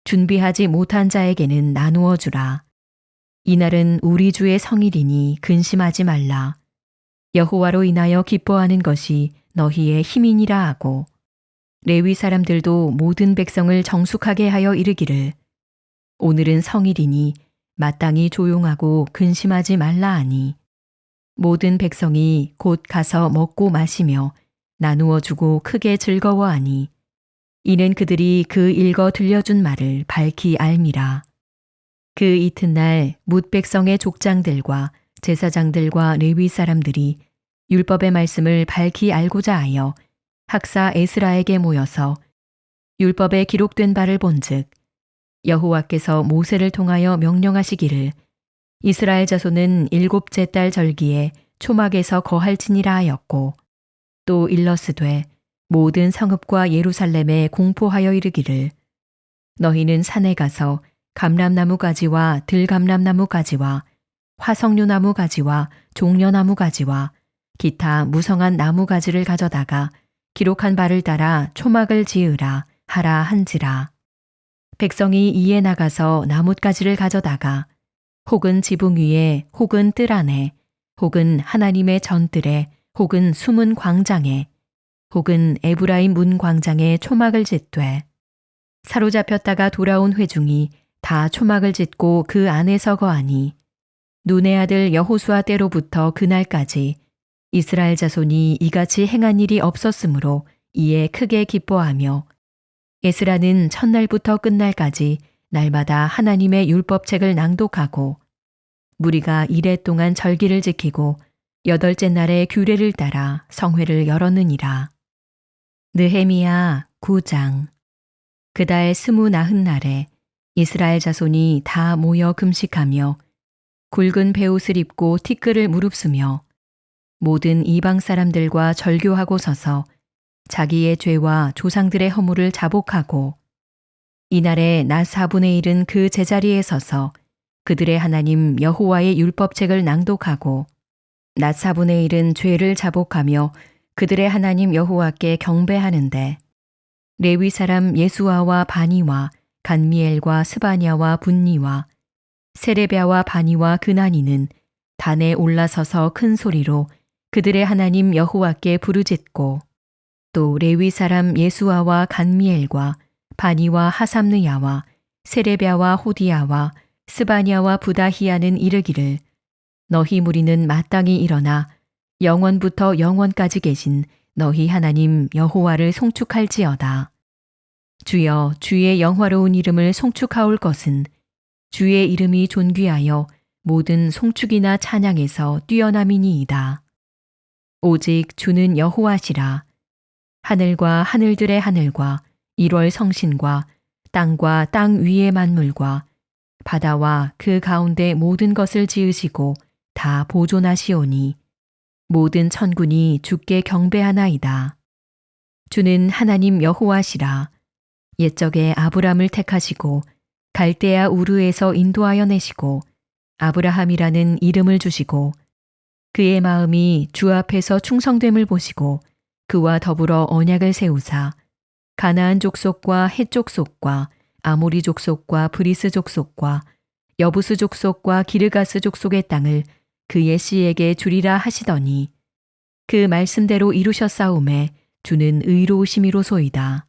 준비하지 못한 자에게는 나누어 주라. 이날은 우리 주의 성일이니 근심하지 말라. 여호와로 인하여 기뻐하는 것이 너희의 힘이니라 하고 레위 사람들도 모든 백성을 정숙하게 하여 이르기를 오늘은 성일이니 마땅히 조용하고 근심하지 말라 하니 모든 백성이 곧 가서 먹고 마시며 나누어 주고 크게 즐거워하니 이는 그들이 그 읽어 들려준 말을 밝히 알미라. 그 이튿날 뭇 백성의 족장들과 제사장들과 레위 사람들이 율법의 말씀을 밝히 알고자 하여 학사 에스라에게 모여서 율법에 기록된 바를 본즉 여호와께서 모세를 통하여 명령하시기를 이스라엘 자손은 일곱째 달 절기에 초막에서 거할지니라 하였고 또 일러스되 모든 성읍과 예루살렘에 공포하여 이르기를 너희는 산에 가서 감람나무 가지와 들감람나무 가지와 화석류나무 가지와 종려나무 가지와 기타 무성한 나무 가지를 가져다가 기록한 바를 따라 초막을 지으라 하라 한지라. 백성이 이에 나가서 나뭇가지를 가져다가 혹은 지붕 위에 혹은 뜰 안에 혹은 하나님의 전뜰에 혹은 숨은 광장에 혹은 에브라임 문 광장에 초막을 짓되 사로잡혔다가 돌아온 회중이 다 초막을 짓고 그 안에서 거하니 눈의 아들 여호수아 때로부터 그날까지 이스라엘 자손이 이같이 행한 일이 없었으므로 이에 크게 기뻐하며 에스라는 첫날부터 끝날까지 날마다 하나님의 율법책을 낭독하고 무리가 이레 동안 절기를 지키고 여덟째 날에 규례를 따라 성회를 열었느니라. 느헤미야 9장. 그달 29날에 이스라엘 자손이 다 모여 금식하며 굵은 베옷을 입고 티끌을 무릅쓰며 모든 이방 사람들과 절교하고 서서 자기의 죄와 조상들의 허물을 자복하고 이날에 낮 4분의 1은 그 제자리에 서서 그들의 하나님 여호와의 율법책을 낭독하고 낮 4분의 1은 죄를 자복하며 그들의 하나님 여호와께 경배하는데 레위 사람 예수아와 바니와 간미엘과 스바냐와 분니와 세레비아와 바니와 그나니는 단에 올라서서 큰 소리로 그들의 하나님 여호와께 부르짖고 또 레위 사람 예수아와 간미엘과 바니와 하삼느야와 세레비아와 호디야와 스바냐와 부다히야는 이르기를 너희 무리는 마땅히 일어나 영원부터 영원까지 계신 너희 하나님 여호와를 송축할지어다. 주여 주의 영화로운 이름을 송축하올 것은 주의 이름이 존귀하여 모든 송축이나 찬양에서 뛰어남이니이다. 오직 주는 여호와시라. 하늘과 하늘들의 하늘과 1월 성신과 땅과 땅 위의 만물과 바다와 그 가운데 모든 것을 지으시고 다 보존하시오니 모든 천군이 주께 경배하나이다. 주는 하나님 여호와시라. 옛적에 아브람을 택하시고 갈대아 우르에서 인도하여 내시고 아브라함이라는 이름을 주시고 그의 마음이 주 앞에서 충성됨을 보시고 그와 더불어 언약을 세우사 가나안 족속과 헷 족속과 아모리 족속과 브리스 족속과 여부스 족속과 기르가스 족속의 땅을 그의 씨에게 주리라 하시더니 그 말씀대로 이루셨사오매 주는 의로우심이로소이다.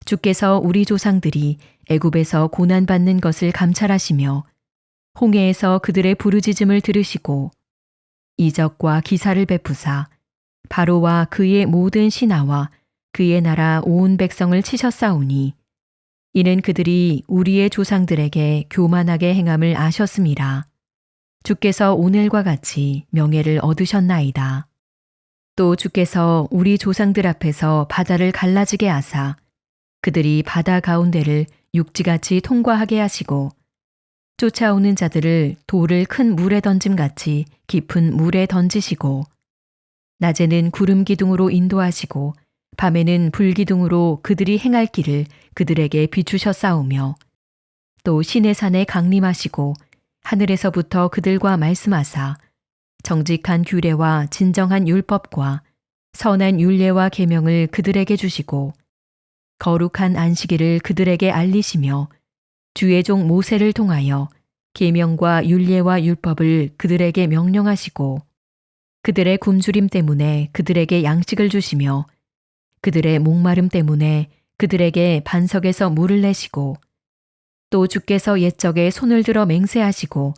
주께서 우리 조상들이 애굽에서 고난받는 것을 감찰하시며 홍해에서 그들의 부르짖음을 들으시고 이적과 기사를 베푸사 바로와 그의 모든 신하와 그의 나라 온 백성을 치셨사오니 이는 그들이 우리의 조상들에게 교만하게 행함을 아셨음이라. 주께서 오늘과 같이 명예를 얻으셨나이다. 또 주께서 우리 조상들 앞에서 바다를 갈라지게 하사 그들이 바다 가운데를 육지같이 통과하게 하시고 쫓아오는 자들을 돌을 큰 물에 던짐같이 깊은 물에 던지시고 낮에는 구름 기둥으로 인도하시고 밤에는 불 기둥으로 그들이 행할 길을 그들에게 비추셨사오며 또 시내산에 강림하시고 하늘에서부터 그들과 말씀하사 정직한 규례와 진정한 율법과 선한 율례와 계명을 그들에게 주시고 거룩한 안식일을 그들에게 알리시며 주의 종 모세를 통하여 계명과 율례와 율법을 그들에게 명령하시고 그들의 굶주림 때문에 그들에게 양식을 주시며 그들의 목마름 때문에 그들에게 반석에서 물을 내시고 또 주께서 옛적에 손을 들어 맹세하시고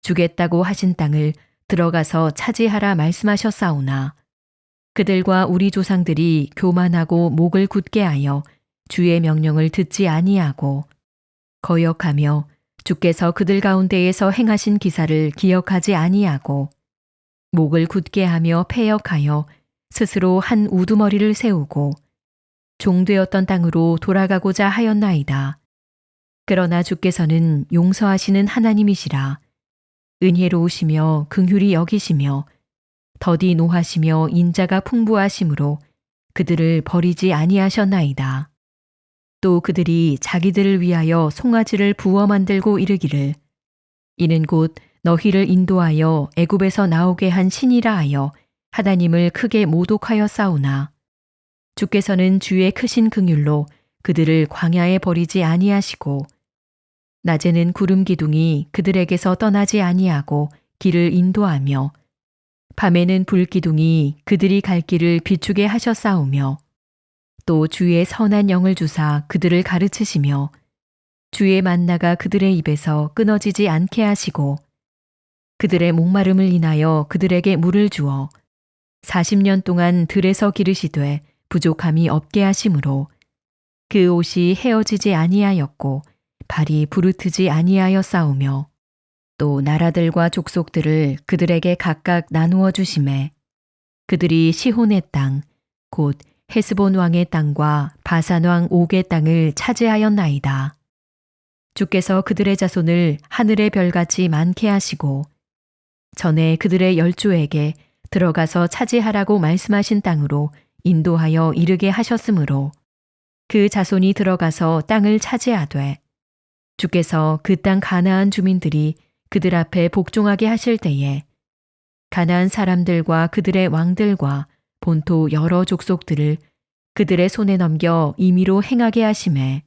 주겠다고 하신 땅을 들어가서 차지하라 말씀하셨사오나 그들과 우리 조상들이 교만하고 목을 굳게 하여 주의 명령을 듣지 아니하고 거역하며 주께서 그들 가운데에서 행하신 기사를 기억하지 아니하고 목을 굳게 하며 패역하여 스스로 한 우두머리를 세우고 종되었던 땅으로 돌아가고자 하였나이다. 그러나 주께서는 용서하시는 하나님이시라. 은혜로우시며 긍휼히 여기시며 더디 노하시며 인자가 풍부하심으로 그들을 버리지 아니하셨나이다. 또 그들이 자기들을 위하여 송아지를 부어 만들고 이르기를 이는 곧 너희를 인도하여 애굽에서 나오게 한 신이라 하여 하나님을 크게 모독하여 싸우나 주께서는 주의 크신 긍휼로 그들을 광야에 버리지 아니하시고 낮에는 구름 기둥이 그들에게서 떠나지 아니하고 길을 인도하며 밤에는 불 기둥이 그들이 갈 길을 비추게 하셨사오며 또 주의 선한 영을 주사 그들을 가르치시며 주의 만나가 그들의 입에서 끊어지지 않게 하시고 그들의 목마름을 인하여 그들에게 물을 주어 40년 동안 들에서 기르시되 부족함이 없게 하심으로 그 옷이 헤어지지 아니하였고 발이 부르트지 아니하였사오며 또 나라들과 족속들을 그들에게 각각 나누어 주심에 그들이 시혼의 땅 곧 헤스본 왕의 땅과 바산 왕 옥의 땅을 차지하였나이다. 주께서 그들의 자손을 하늘의 별같이 많게 하시고 전에 그들의 열조에게 들어가서 차지하라고 말씀하신 땅으로 인도하여 이르게 하셨으므로 그 자손이 들어가서 땅을 차지하되 주께서 그 땅 가나안 주민들이 그들 앞에 복종하게 하실 때에 가나안 사람들과 그들의 왕들과 본토 여러 족속들을 그들의 손에 넘겨 임의로 행하게 하심에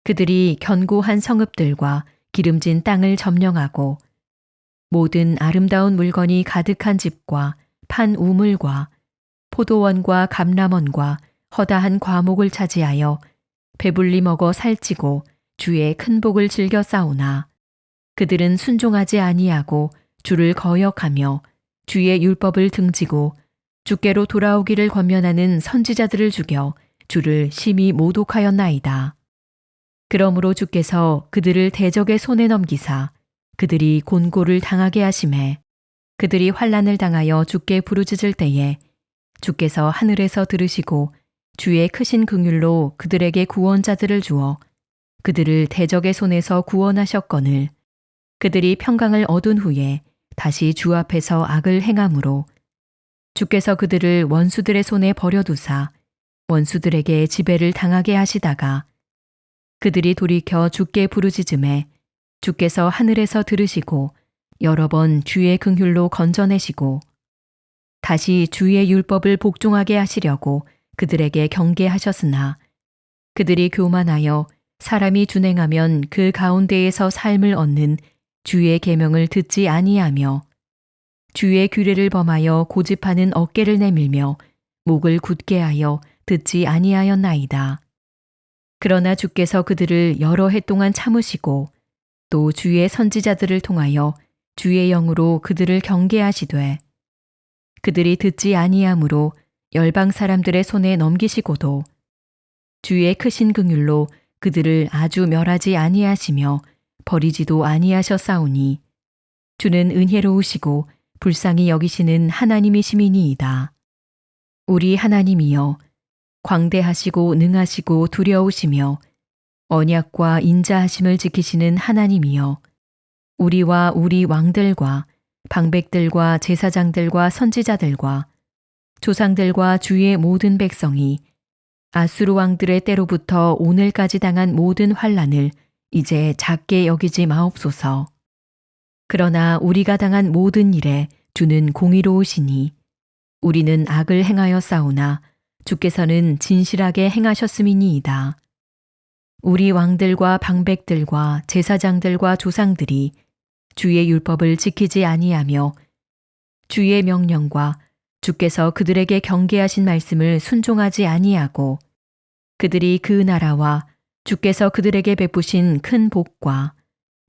그들이 견고한 성읍들과 기름진 땅을 점령하고 모든 아름다운 물건이 가득한 집과 판 우물과 포도원과 감람원과 허다한 과목을 차지하여 배불리 먹어 살찌고 주의 큰 복을 즐겨 싸우나 그들은 순종하지 아니하고 주를 거역하며 주의 율법을 등지고 주께로 돌아오기를 권면하는 선지자들을 죽여 주를 심히 모독하였나이다. 그러므로 주께서 그들을 대적의 손에 넘기사 그들이 곤고를 당하게 하심에 그들이 환난을 당하여 주께 부르짖을 때에 주께서 하늘에서 들으시고 주의 크신 긍휼로 그들에게 구원자들을 주어 그들을 대적의 손에서 구원하셨거늘 그들이 평강을 얻은 후에 다시 주 앞에서 악을 행함으로 주께서 그들을 원수들의 손에 버려두사 원수들에게 지배를 당하게 하시다가 그들이 돌이켜 주께 부르짖음에 주께서 하늘에서 들으시고 여러 번 주의 긍휼로 건져내시고 다시 주의 율법을 복종하게 하시려고 그들에게 경계하셨으나 그들이 교만하여 사람이 준행하면 그 가운데에서 삶을 얻는 주의 계명을 듣지 아니하며 주의 규례를 범하여 고집하는 어깨를 내밀며 목을 굳게 하여 듣지 아니하였나이다. 그러나 주께서 그들을 여러 해 동안 참으시고 또 주의 선지자들을 통하여 주의 영으로 그들을 경계하시되 그들이 듣지 아니하므로 열방 사람들의 손에 넘기시고도 주의 크신 긍휼로 그들을 아주 멸하지 아니하시며 버리지도 아니하셨사오니 주는 은혜로우시고 불쌍히 여기시는 하나님이시미니이다. 우리 하나님이여 광대하시고 능하시고 두려우시며 언약과 인자하심을 지키시는 하나님이여 우리와 우리 왕들과 방백들과 제사장들과 선지자들과 조상들과 주의 모든 백성이 아수르 왕들의 때로부터 오늘까지 당한 모든 환난을 이제 작게 여기지 마옵소서. 그러나 우리가 당한 모든 일에 주는 공의로우시니 우리는 악을 행하여 싸우나 주께서는 진실하게 행하셨음이니이다. 우리 왕들과 방백들과 제사장들과 조상들이 주의 율법을 지키지 아니하며 주의 명령과 주께서 그들에게 경계하신 말씀을 순종하지 아니하고 그들이 그 나라와 주께서 그들에게 베푸신 큰 복과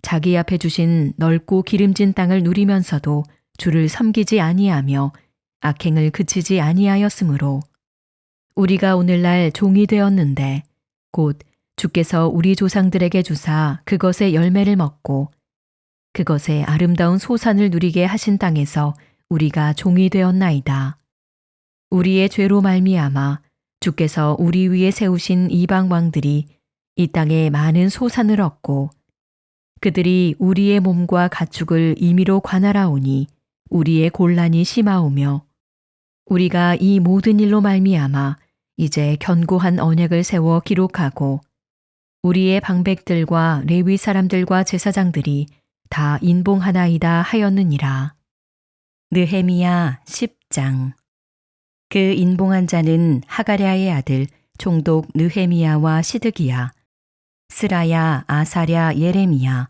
자기 앞에 주신 넓고 기름진 땅을 누리면서도 주를 섬기지 아니하며 악행을 그치지 아니하였으므로 우리가 오늘날 종이 되었는데 곧 주께서 우리 조상들에게 주사 그것의 열매를 먹고 그것의 아름다운 소산을 누리게 하신 땅에서 우리가 종이 되었나이다. 우리의 죄로 말미암아 주께서 우리 위에 세우신 이방 왕들이 이 땅에 많은 소산을 얻고 그들이 우리의 몸과 가축을 임의로 관할하오니 우리의 곤란이 심하오며 우리가 이 모든 일로 말미암아 이제 견고한 언약을 세워 기록하고 우리의 방백들과 레위 사람들과 제사장들이 다 인봉하나이다 하였느니라. 느헤미야 10장. 그 인봉한 자는 하가랴의 아들 총독 느헤미야와 시드기야, 스라야 아사랴 예레미야,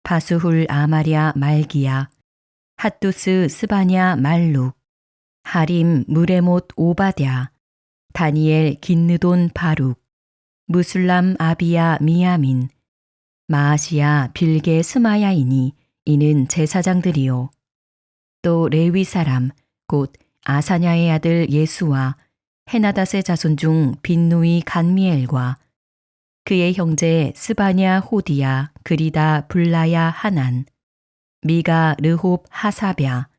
바수훌 아마랴 말기야, 핫두스 스바냐 말룩, 하림 무레못 오바댜, 다니엘 긴느돈 바룩, 무술람 아비야 미야민, 마아시야 빌게 스마야이니 이는 제사장들이요. 또 레위 사람 곧 아사냐의 아들 예수와 헤나닷의 자손 중 빈누이 간미엘과 그의 형제 스바냐 호디야 그리다 블라야 하난, 미가 르홉 하사랴,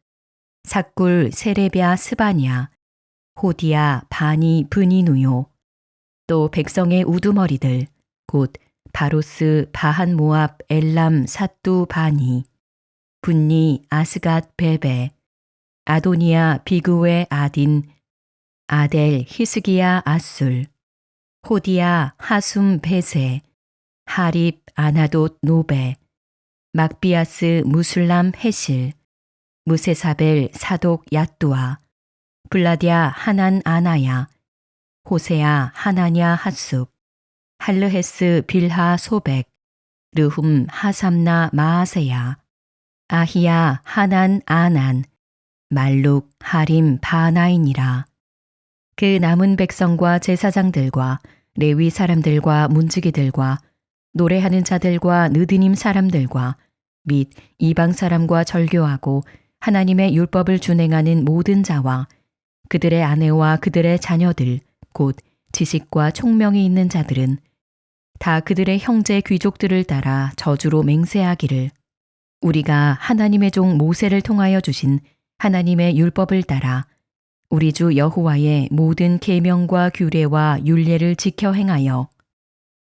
삭굴 세레랴 스바냐, 호디야 바니 브니누요. 또 백성의 우두머리들 곧 바로스 바한 모압 엘람 사뚜 바니, 분니 아스갓 베베, 아도니아 비그웨 아딘, 아델 히스기야 아술, 호디야 하숨 베세, 하립 아나돗 노베, 막비아스 무술람 헤실, 무세사벨 사독 야뚜아, 블라디아 하난 아나야, 호세야 하나냐 핫숲, 할르헤스 빌하 소백, 르훔 하삼나 마아세야, 아히야 하난 아난, 말룩 하림 바나이니라. 그 남은 백성과 제사장들과 레위 사람들과 문지기들과 노래하는 자들과 느드님 사람들과 및 이방 사람과 절교하고 하나님의 율법을 준행하는 모든 자와 그들의 아내와 그들의 자녀들 곧 지식과 총명이 있는 자들은 다 그들의 형제 귀족들을 따라 저주로 맹세하기를 우리가 하나님의 종 모세를 통하여 주신 하나님의 율법을 따라 우리 주 여호와의 모든 계명과 규례와 율례를 지켜 행하여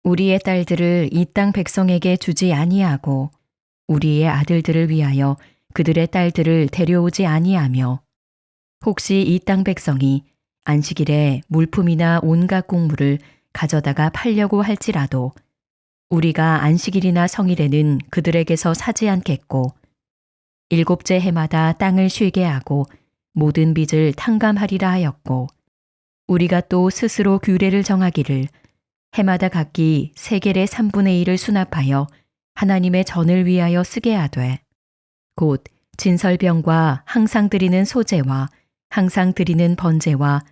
우리의 딸들을 이 땅 백성에게 주지 아니하고 우리의 아들들을 위하여 그들의 딸들을 데려오지 아니하며 혹시 이 땅 백성이 안식일에 물품이나 온갖 곡물을 가져다가 팔려고 할지라도 우리가 안식일이나 성일에는 그들에게서 사지 않겠고 일곱째 해마다 땅을 쉬게 하고 모든 빚을 탕감하리라 하였고 우리가 또 스스로 규례를 정하기를 해마다 각기 세겔의 3분의 1을 수납하여 하나님의 전을 위하여 쓰게 하되 곧 진설병과 항상 드리는 소제와 항상 드리는 번제와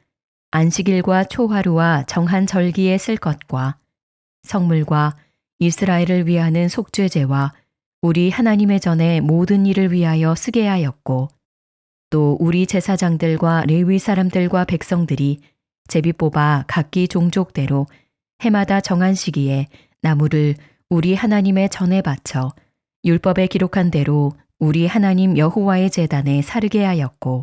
안식일과 초하루와 정한 절기에 쓸 것과 성물과 이스라엘을 위하는 속죄제와 우리 하나님의 전에 모든 일을 위하여 쓰게 하였고 또 우리 제사장들과 레위 사람들과 백성들이 제비 뽑아 각기 종족대로 해마다 정한 시기에 나무를 우리 하나님의 전에 바쳐 율법에 기록한 대로 우리 하나님 여호와의 제단에 사르게 하였고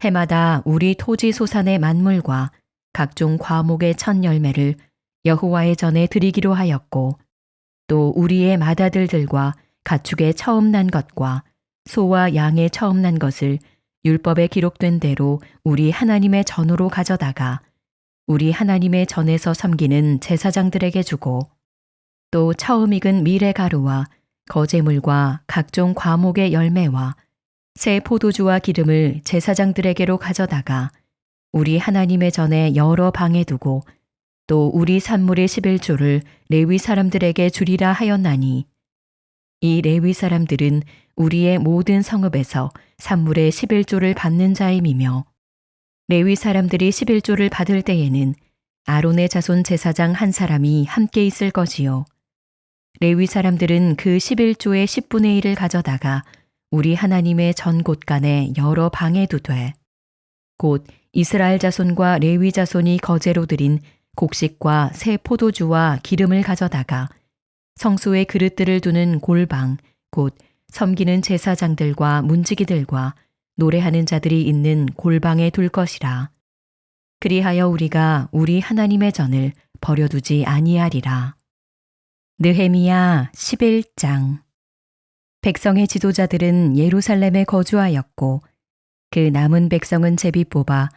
해마다 우리 토지 소산의 만물과 각종 과목의 첫 열매를 여호와의 전에 드리기로 하였고 또 우리의 맏아들들과 가축의 처음 난 것과 소와 양의 처음 난 것을 율법에 기록된 대로 우리 하나님의 전으로 가져다가 우리 하나님의 전에서 섬기는 제사장들에게 주고 또 처음 익은 밀의 가루와 거제물과 각종 과목의 열매와 새 포도주와 기름을 제사장들에게로 가져다가 우리 하나님의 전에 여러 방에 두고 또 우리 산물의 11조를 레위 사람들에게 주리라 하였나니 이 레위 사람들은 우리의 모든 성읍에서 산물의 11조를 받는 자임이며 레위 사람들이 11조를 받을 때에는 아론의 자손 제사장 한 사람이 함께 있을 것이요 레위 사람들은 그 11조의 10분의 1을 가져다가 우리 하나님의 전 곳간에 여러 방에 두되 곧 이스라엘 자손과 레위 자손이 거제로 드린 곡식과 새 포도주와 기름을 가져다가 성소의 그릇들을 두는 골방 곧 섬기는 제사장들과 문지기들과 노래하는 자들이 있는 골방에 둘 것이라. 그리하여 우리가 우리 하나님의 전을 버려두지 아니하리라. 느헤미야 11장. 백성의 지도자들은 예루살렘에 거주하였고 그 남은 백성은 제비 뽑아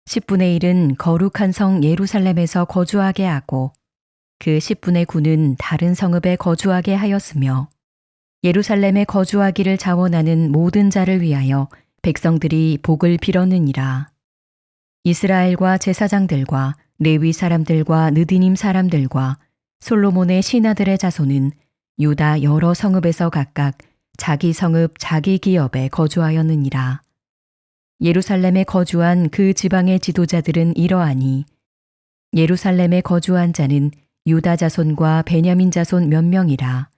10분의 1은 거룩한 성 예루살렘에서 거주하게 하고 그 10분의 9는 다른 성읍에 거주하게 하였으며 예루살렘에 거주하기를 자원하는 모든 자를 위하여 백성들이 복을 빌었느니라. 이스라엘과 제사장들과 레위 사람들과 느디님 사람들과 솔로몬의 신하들의 자손은 유다 여러 성읍에서 각각 자기 성읍 자기 기업에 거주하였느니라. 예루살렘에 거주한 그 지방의 지도자들은 이러하니 예루살렘에 거주한 자는 유다 자손과 베냐민 자손 몇 명이라.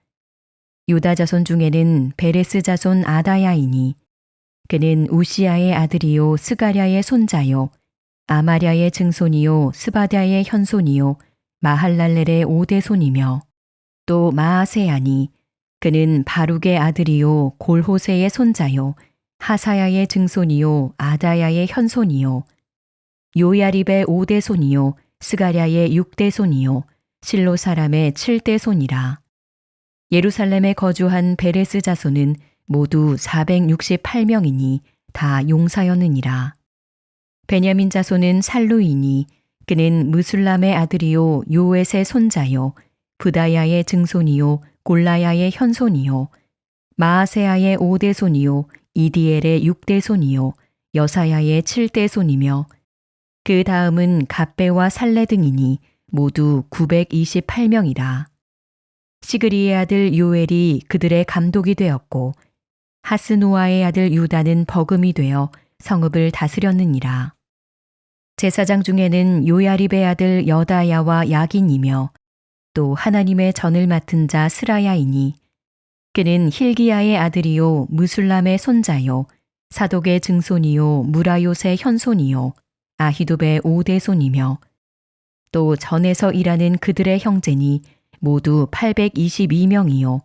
유다 자손 중에는 베레스 자손 아다야이니 그는 우시아의 아들이요 스가랴의 손자요 아마랴의 증손이요 스바랴의 현손이요 마할랄렐의 오대손이며 또 마아세야니 그는 바룩의 아들이요 골호세의 손자요 하사야의 증손이요 아다야의 현손이요 요야립의 5대손이요 스가랴의 6대손이요 실로 사람의 7대손이라. 예루살렘에 거주한 베레스 자손은 모두 468명이니 다 용사였느니라. 베냐민 자손은 살루이니 그는 무술람의 아들이요 요엣의 손자요 부다야의 증손이요 골라야의 현손이요 마아세야의 5대손이요 이디엘의 6대손이요 여사야의 7대손이며 그 다음은 갑배와 살레 등이니 모두 928명이라. 시그리의 아들 요엘이 그들의 감독이 되었고 하스노아의 아들 유다는 버금이 되어 성읍을 다스렸느니라. 제사장 중에는 요야립의 아들 여다야와 야긴이며 또 하나님의 전을 맡은 자 스라야이니 그는 힐기야의 아들이요 무술람의 손자요 사독의 증손이요 무라요의 현손이요 아히도베의 5대손이며 또 전에서 일하는 그들의 형제니 모두 822명이요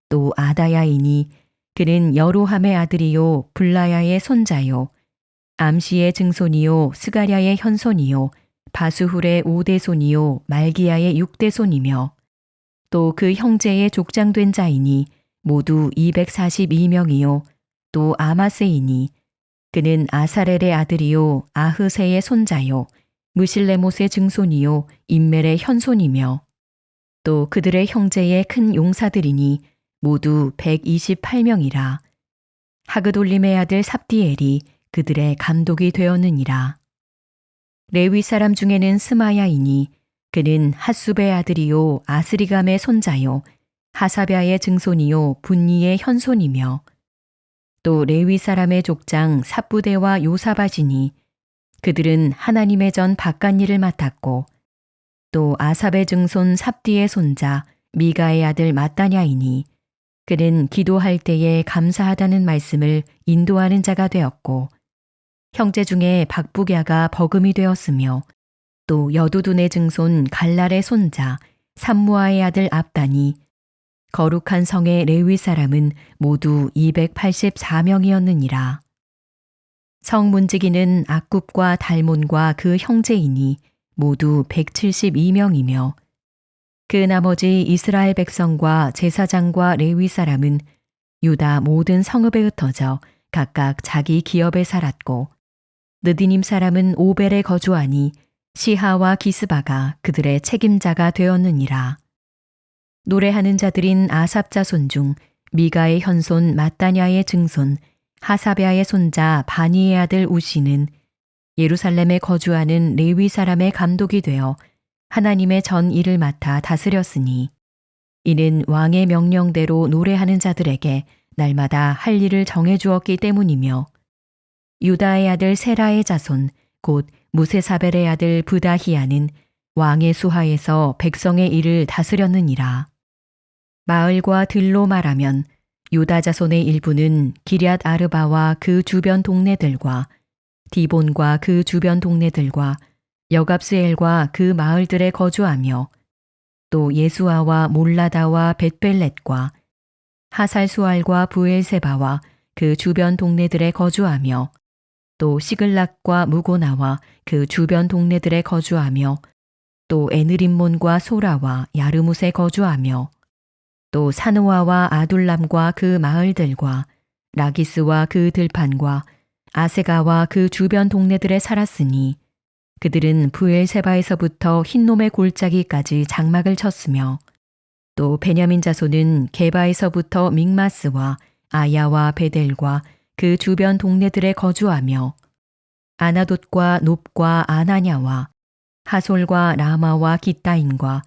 또 아다야이니 그는 여로함의 아들이요 블라야의 손자요 암시의 증손이요 스가랴의 현손이요 바수훌의 5대손이요 말기야의 6대손이며 또 그 형제의 족장된 자이니 모두 242명이요 또 아마세이니 그는 아사렐의 아들이요 아흐세의 손자요 무실레못의 증손이요 임멜의 현손이며 또 그들의 형제의 큰 용사들이니 모두 128명이라. 하그돌림의 아들 삽디엘이 그들의 감독이 되었느니라. 레위 사람 중에는 스마야이니 그는 핫숲의 아들이요 아스리감의 손자요 하사랴의 증손이요 분니의 현손이며 또 레위 사람의 족장 삽부대와 요사바지니 그들은 하나님의 전 바깥일을 맡았고 또 아삽의 증손 삽디의 손자 미가의 아들 마따냐이니 그는 기도할 때에 감사하다는 말씀을 인도하는 자가 되었고 형제 중에 박부갸가 버금이 되었으며 또 여두둔의 증손 갈랄의 손자 삼무아의 아들 압단이 거룩한 성의 레위 사람은 모두 284명이었느니라. 성 문지기는 악굽과 달몬과 그 형제이니 모두 172명이며 그 나머지 이스라엘 백성과 제사장과 레위 사람은 유다 모든 성읍에 흩어져 각각 자기 기업에 살았고 느디님 사람은 오벨에 거주하니 시하와 기스바가 그들의 책임자가 되었느니라. 노래하는 자들인 아삽 자손 중 미가의 현손 마따냐의 증손 하사랴의 손자 바니의 아들 우시는 예루살렘에 거주하는 레위 사람의 감독이 되어 하나님의 전 일을 맡아 다스렸으니 이는 왕의 명령대로 노래하는 자들에게 날마다 할 일을 정해 주었기 때문이며 유다의 아들 세라의 자손 곧 무세사벨의 아들 부다히야는 왕의 수하에서 백성의 일을 다스렸느니라. 마을과 들로 말하면 유다 자손의 일부는 기럇 아르바와 그 주변 동네들과 디본과 그 주변 동네들과 여갑스엘과 그 마을들에 거주하며 또 예수아와 몰라다와 벳벨렛과 하살수알과 부엘세바와 그 주변 동네들에 거주하며 또 시글락과 무고나와 그 주변 동네들에 거주하며 또 에느림몬과 소라와 야르뭇에 거주하며 또 사누아와 아둘람과 그 마을들과 라기스와 그 들판과 아세가와 그 주변 동네들에 살았으니 그들은 부엘세바에서부터 흰놈의 골짜기까지 장막을 쳤으며 또 베냐민 자손은 게바에서부터 믹마스와 아야와 베델과 그 주변 동네들에 거주하며 아나돗과 놉과 아나냐와 하솔과 라마와 기따임과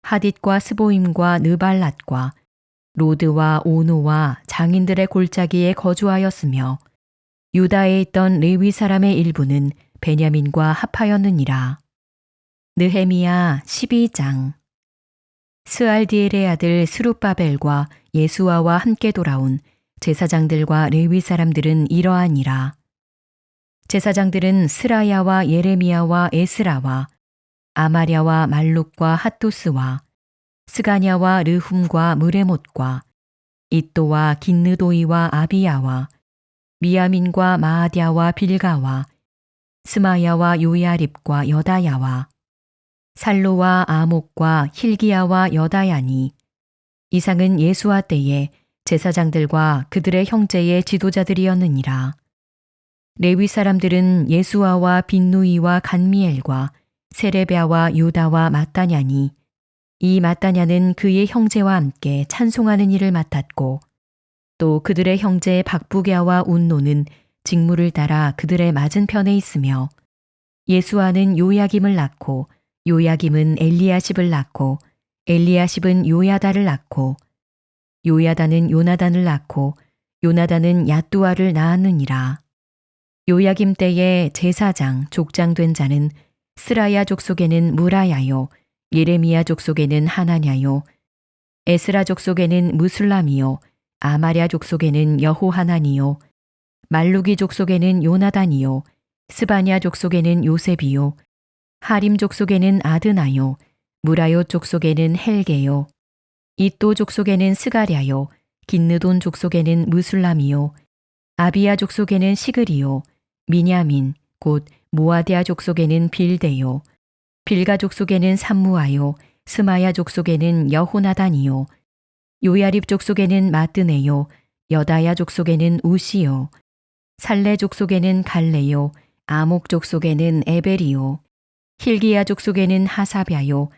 하딧과 스보임과 느발랏과 로드와 오노와 장인들의 골짜기에 거주하였으며 유다에 있던 레위 사람의 일부는 베냐민과 합하였느니라. 느헤미야 12장. 스알디엘의 아들 스룹바벨과 예수아와 함께 돌아온 제사장들과 레위 사람들은 이러하니라. 제사장들은 스라야와 예레미야와 에스라와 아마랴와 말룩과 핫도스와 스가냐와 르훔과 무레못과 이또와 긴느도이와 아비야와 미야민과 마아디아와 빌가와 스마야와 요야립과 여다야와 살로와 아목과 힐기야와 여다야니 이상은 예수아 때에 제사장들과 그들의 형제의 지도자들이었느니라. 레위 사람들은 예수아와 빈누이와 간미엘과 세레베아와 유다와 마따냐니 이 마따냐는 그의 형제와 함께 찬송하는 일을 맡았고 또 그들의 형제 박부갸와 운노는 직무를 따라 그들의 맞은편에 있으며 예수아는 요야김을 낳고 요야김은 엘리야십을 낳고 엘리야십은 요야다를 낳고 요야다는 요나단을 낳고 요나단은 야뚜아를 낳았느니라. 요야김 때에 제사장 족장 된 자는 스라야 족속에는 무라야요 예레미야 족속에는 하나냐요 에스라 족속에는 무술람이요 아마랴 족속에는 여호하나니요 말루기 족속에는 요나단이요 스바냐 족속에는 요셉이요 하림 족속에는 아드나요 무라요 족속에는 헬게요 이또 족속에는 스가랴요 긴느돈 족속에는 무술람이요 아비야 족속에는 시그리요 미냐민 곧 모아디아 족속에는 빌데요 빌가 족속에는 삼무아요 스마야 족속에는 여호나단이요 요야립 족속에는 마뜨네요 여다야 족속에는 우시요 살레 족속에는 갈레요 아목 족속에는 에벨이요 힐기야 족속에는 하사랴요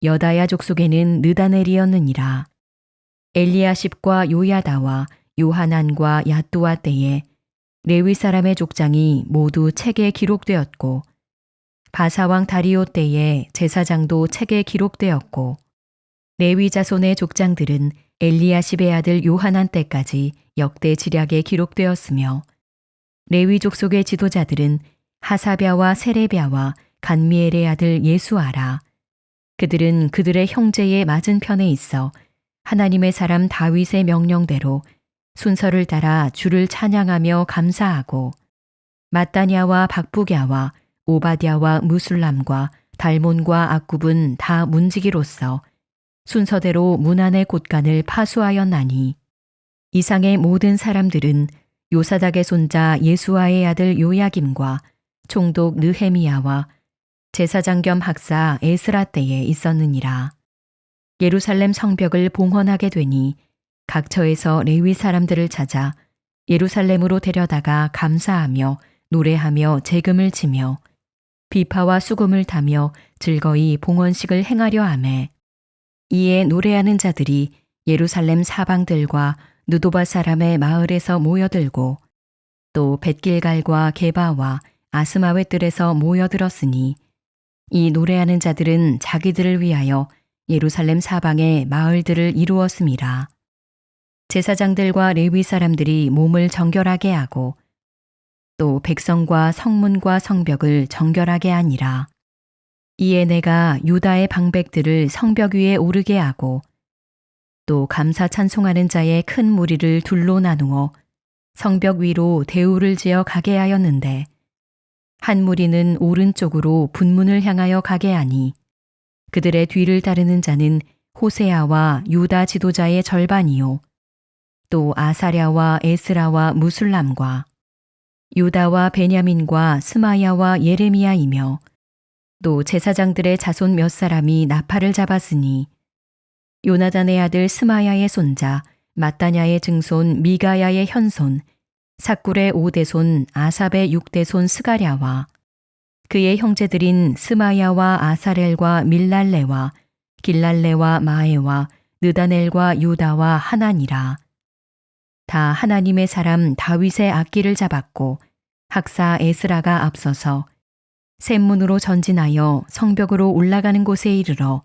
여다야 족속에는 느다넬이었느니라. 엘리야십과 요야다와 요하난과 야뚜아 때에 레위 사람의 족장이 모두 책에 기록되었고 바사왕 다리오 때에 제사장도 책에 기록되었고 레위 자손의 족장들은 엘리야십의 아들 요하난 때까지 역대 지략에 기록되었으며 레위 족속의 지도자들은 하사랴와 세레랴와 간미엘의 아들 예수아라. 그들은 그들의 형제의 맞은편에 있어 하나님의 사람 다윗의 명령대로 순서를 따라 주를 찬양하며 감사하고 마따냐와 박부갸와 오바댜와 무술람과 달몬과 악굽은 다 문지기로서 순서대로 문안의 곳간을 파수하였나니 이상의 모든 사람들은 요사닥의 손자 예수아의 아들 요야김과 총독 느헤미야와 제사장 겸 학사 에스라 때에 있었느니라. 예루살렘 성벽을 봉헌하게 되니 각처에서 레위 사람들을 찾아 예루살렘으로 데려다가 감사하며 노래하며 재금을 치며 비파와 수금을 타며 즐거이 봉헌식을 행하려 하매 이에 노래하는 자들이 예루살렘 사방들과 느도바 사람의 마을에서 모여들고 또 벳길갈과 게바와 아스마웨 뜰에서 모여들었으니 이 노래하는 자들은 자기들을 위하여 예루살렘 사방의 마을들을 이루었음이라. 제사장들과 레위 사람들이 몸을 정결하게 하고 또 백성과 성문과 성벽을 정결하게 하니라. 이에 내가 유다의 방백들을 성벽 위에 오르게 하고 또 감사 찬송하는 자의 큰 무리를 둘로 나누어 성벽 위로 대우를 지어 가게 하였는데 한 무리는 오른쪽으로 분문을 향하여 가게 하니 그들의 뒤를 따르는 자는 호세아와 유다 지도자의 절반이요 또 아사랴와 에스라와 무술람과 유다와 베냐민과 스마야와 예레미야이며 또 제사장들의 자손 몇 사람이 나팔을 잡았으니 요나단의 아들 스마야의 손자 마따냐의 증손 미가야의 현손 삭굴의 5대손 아삽의 6대손 스가랴와 그의 형제들인 스마야와 아사렐과 밀랄레와 길랄레와 마에와 느다넬과 유다와 하나니라. 다 하나님의 사람 다윗의 악기를 잡았고 학사 에스라가 앞서서 샘문으로 전진하여 성벽으로 올라가는 곳에 이르러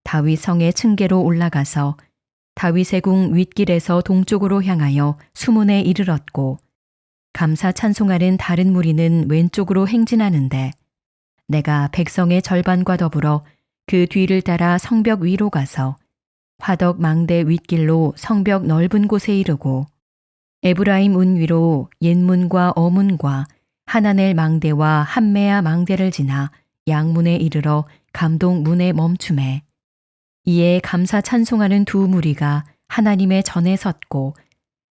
다윗 성의 층계로 올라가서 다윗의 궁 윗길에서 동쪽으로 향하여 수문에 이르렀고 감사 찬송하는 다른 무리는 왼쪽으로 행진하는데 내가 백성의 절반과 더불어 그 뒤를 따라 성벽 위로 가서 화덕 망대 윗길로 성벽 넓은 곳에 이르고 에브라임 문 위로 옛문과 어문과 하나넬 망대와 함메아 망대를 지나 양문에 이르러 감동 문에 멈춤에 이에 감사 찬송하는 두 무리가 하나님의 전에 섰고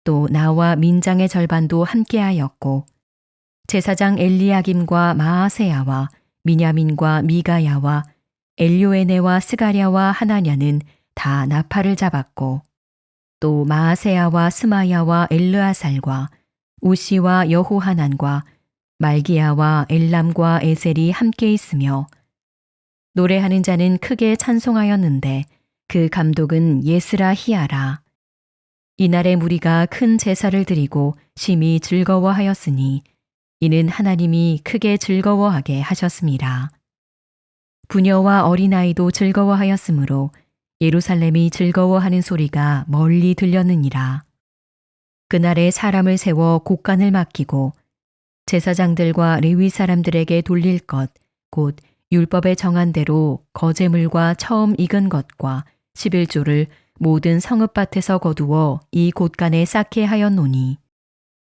또 나와 민장의 절반도 함께하였고 제사장 엘리야김과 마아세야와 미냐민과 미가야와 엘요에네와 스가랴와 하나냐는 다 나팔을 잡았고 또 마아세야와 스마야와 엘르아살과 우시와 여호하난과 말기야와 엘람과 에셀이 함께 있으며 노래하는 자는 크게 찬송하였는데 그 감독은 예스라 히야라. 이날의 무리가 큰 제사를 드리고 심히 즐거워하였으니 이는 하나님이 크게 즐거워하게 하셨습니다. 부녀와 어린아이도 즐거워하였으므로 예루살렘이 즐거워하는 소리가 멀리 들렸느니라. 그날에 사람을 세워 곡간을 맡기고 제사장들과 레위 사람들에게 돌릴 것, 곧 율법에 정한 대로 거제물과 처음 익은 것과 11조를 모든 성읍밭에서 거두어 이 곳간에 쌓게 하였노니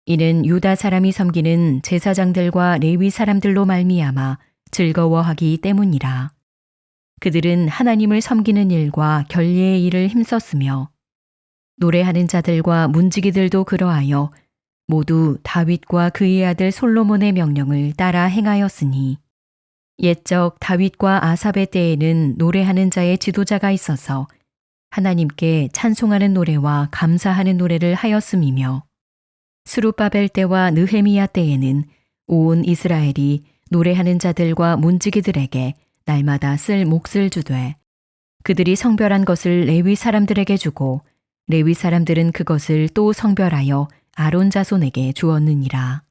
이는 유다 사람이 섬기는 제사장들과 레위 사람들로 말미암아 즐거워하기 때문이라. 그들은 하나님을 섬기는 일과 결례의 일을 힘썼으며 노래하는 자들과 문지기들도 그러하여 모두 다윗과 그의 아들 솔로몬의 명령을 따라 행하였으니 옛적 다윗과 아삽의 때에는 노래하는 자의 지도자가 있어서 하나님께 찬송하는 노래와 감사하는 노래를 하였음이며 스룹바벨 때와 느헤미야 때에는 온 이스라엘이 노래하는 자들과 문지기들에게 날마다 쓸 몫을 주되 그들이 성별한 것을 레위 사람들에게 주고 레위 사람들은 그것을 또 성별하여 아론 자손에게 주었느니라.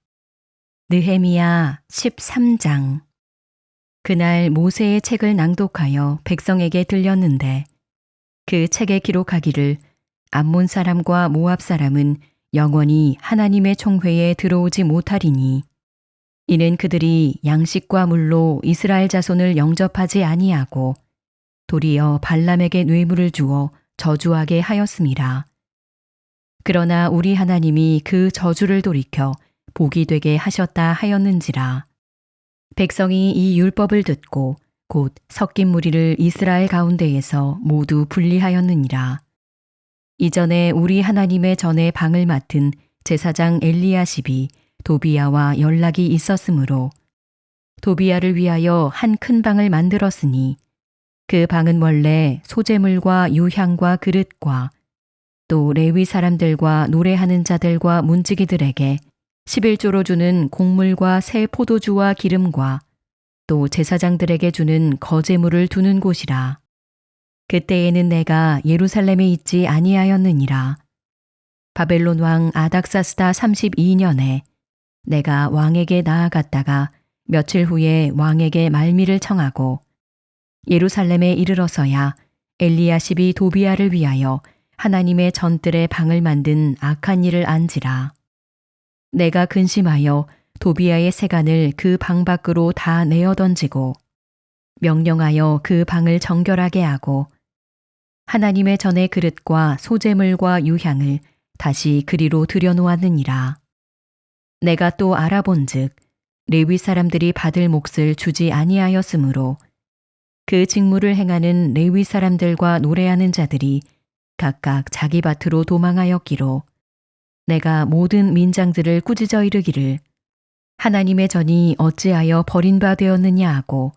느헤미야 13장. 그날 모세의 책을 낭독하여 백성에게 들렸는데 그 책에 기록하기를 암몬 사람과 모압 사람은 영원히 하나님의 총회에 들어오지 못하리니 이는 그들이 양식과 물로 이스라엘 자손을 영접하지 아니하고 도리어 발람에게 뇌물을 주어 저주하게 하였음이라. 그러나 우리 하나님이 그 저주를 돌이켜 복이 되게 하셨다 하였는지라. 백성이 이 율법을 듣고 곧 섞인 무리를 이스라엘 가운데에서 모두 분리하였느니라. 이전에 우리 하나님의 전에 방을 맡은 제사장 엘리야십이 도비야와 연락이 있었으므로 도비야를 위하여 한 큰 방을 만들었으니 그 방은 원래 소재물과 유향과 그릇과 또 레위 사람들과 노래하는 자들과 문지기들에게 11조로 주는 곡물과 새 포도주와 기름과 또 제사장들에게 주는 거제물을 두는 곳이라. 그때에는 내가 예루살렘에 있지 아니하였느니라. 바벨론 왕 아닥사스다 32년에 내가 왕에게 나아갔다가 며칠 후에 왕에게 말미를 청하고 예루살렘에 이르러서야 엘리야십이 도비야를 위하여 하나님의 전뜰에 방을 만든 악한 일을 안지라. 내가 근심하여 도비야의 세간을 그 방 밖으로 다 내어 던지고 명령하여 그 방을 정결하게 하고 하나님의 전의 그릇과 소재물과 유향을 다시 그리로 들여놓았느니라. 내가 또 알아본즉 레위 사람들이 받을 몫을 주지 아니하였으므로 그 직무를 행하는 레위 사람들과 노래하는 자들이 각각 자기 밭으로 도망하였기로 내가 모든 민장들을 꾸짖어 이르기를 하나님의 전이 어찌하여 버린 바 되었느냐 하고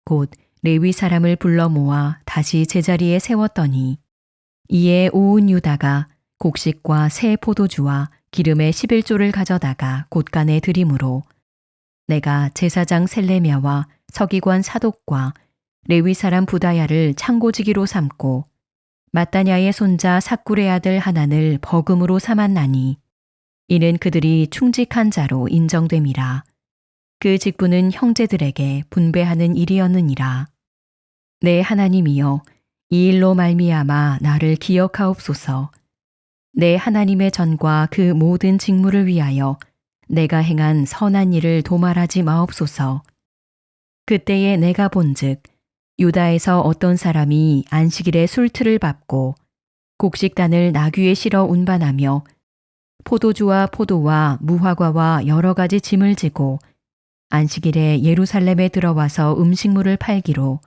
곧 레위 사람을 불러 모아 다시 제자리에 세웠더니 이에 온 유다가 곡식과 새 포도주와 기름의 11조를 가져다가 곳간에 드림으로 내가 제사장 셀레미야와 서기관 사독과 레위 사람 부다야를 창고지기로 삼고 마따냐의 손자 삭굴의 아들 하난을 버금으로 삼았나니 이는 그들이 충직한 자로 인정됨이라. 그 직분은 형제들에게 분배하는 일이었느니라. 내 하나님이여 이 일로 말미암아 나를 기억하옵소서. 내 하나님의 전과 그 모든 직무를 위하여 내가 행한 선한 일을 도말하지 마옵소서. 그때에 내가 본즉 유다에서 어떤 사람이 안식일에 술틀을 밟고 곡식단을 나귀에 실어 운반하며 포도주와 포도와 무화과와 여러 가지 짐을 지고 안식일에 예루살렘에 들어와서 음식물을 팔기로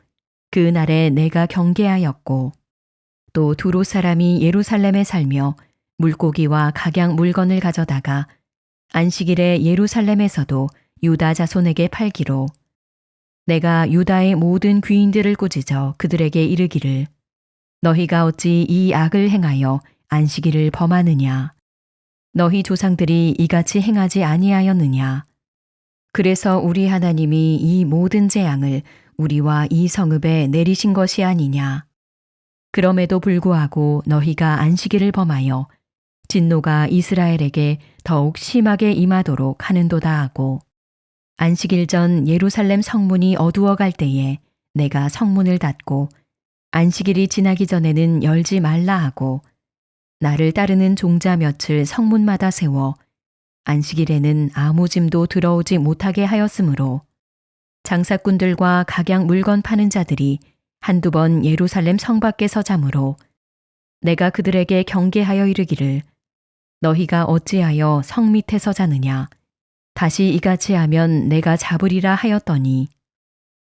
그 날에 내가 경계하였고 또 두로 사람이 예루살렘에 살며 물고기와 각양 물건을 가져다가 안식일에 예루살렘에서도 유다 자손에게 팔기로 내가 유다의 모든 귀인들을 꾸짖어 그들에게 이르기를 너희가 어찌 이 악을 행하여 안식일을 범하느냐 너희 조상들이 이같이 행하지 아니하였느냐 그래서 우리 하나님이 이 모든 재앙을 우리와 이 성읍에 내리신 것이 아니냐 그럼에도 불구하고 너희가 안식일을 범하여 진노가 이스라엘에게 더욱 심하게 임하도록 하는도다 하고 안식일 전 예루살렘 성문이 어두워갈 때에 내가 성문을 닫고 안식일이 지나기 전에는 열지 말라 하고 나를 따르는 종자 몇을 성문마다 세워 안식일에는 아무 짐도 들어오지 못하게 하였으므로 장사꾼들과 각양 물건 파는 자들이 한두 번 예루살렘 성 밖에서 자므로 내가 그들에게 경계하여 이르기를 너희가 어찌하여 성 밑에서 자느냐 다시 이같이 하면 내가 잡으리라 하였더니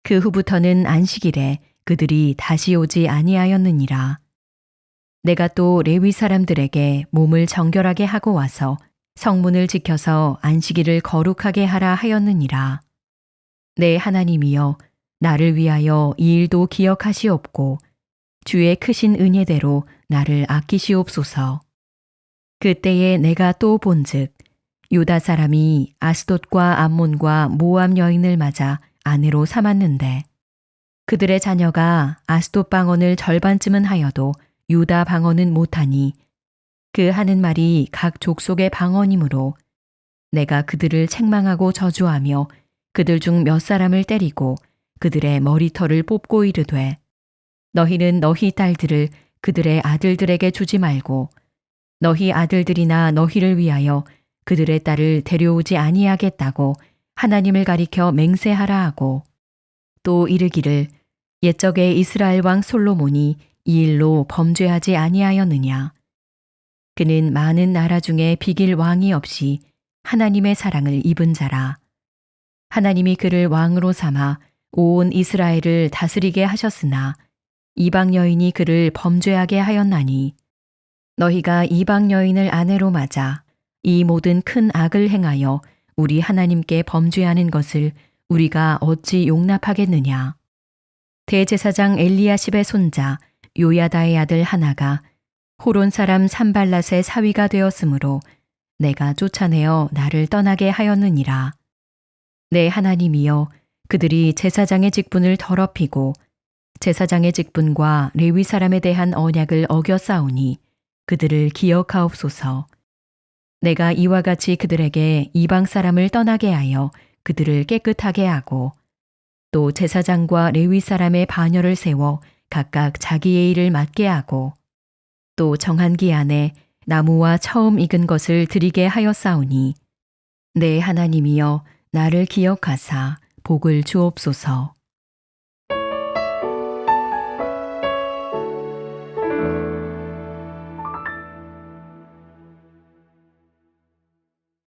그 후부터는 안식일에 그들이 다시 오지 아니하였느니라. 내가 또 레위 사람들에게 몸을 정결하게 하고 와서 성문을 지켜서 안식일을 거룩하게 하라 하였느니라. 내 하나님이여 나를 위하여 이 일도 기억하시옵고 주의 크신 은혜대로 나를 아끼시옵소서. 그때에 내가 또 본즉 유다 사람이 아스돗과 암몬과 모압 여인을 맞아 아내로 삼았는데 그들의 자녀가 아스돗 방언을 절반쯤은 하여도 유다 방언은 못하니 그 하는 말이 각 족속의 방언이므로 내가 그들을 책망하고 저주하며 그들 중 몇 사람을 때리고 그들의 머리털을 뽑고 이르되 너희는 너희 딸들을 그들의 아들들에게 주지 말고 너희 아들들이나 너희를 위하여 그들의 딸을 데려오지 아니하겠다고 하나님을 가리켜 맹세하라 하고 또 이르기를 옛적에 이스라엘 왕 솔로몬이 이 일로 범죄하지 아니하였느냐. 그는 많은 나라 중에 비길 왕이 없이 하나님의 사랑을 입은 자라. 하나님이 그를 왕으로 삼아 온 이스라엘을 다스리게 하셨으나 이방 여인이 그를 범죄하게 하였나니 너희가 이방 여인을 아내로 맞아 이 모든 큰 악을 행하여 우리 하나님께 범죄하는 것을 우리가 어찌 용납하겠느냐. 대제사장 엘리야십의 손자 요야다의 아들 하나가 호론 사람 산발랏의 사위가 되었으므로 내가 쫓아내어 나를 떠나게 하였느니라. 내 하나님이여 그들이 제사장의 직분을 더럽히고 제사장의 직분과 레위 사람에 대한 언약을 어겨 싸우니 그들을 기억하옵소서. 내가 이와 같이 그들에게 이방 사람을 떠나게 하여 그들을 깨끗하게 하고 또 제사장과 레위 사람의 반열을 세워 각각 자기의 일을 맡게 하고 또 정한 기한에 나무와 처음 익은 것을 드리게 하였사오니 내 하나님이여 나를 기억하사 복을 주옵소서.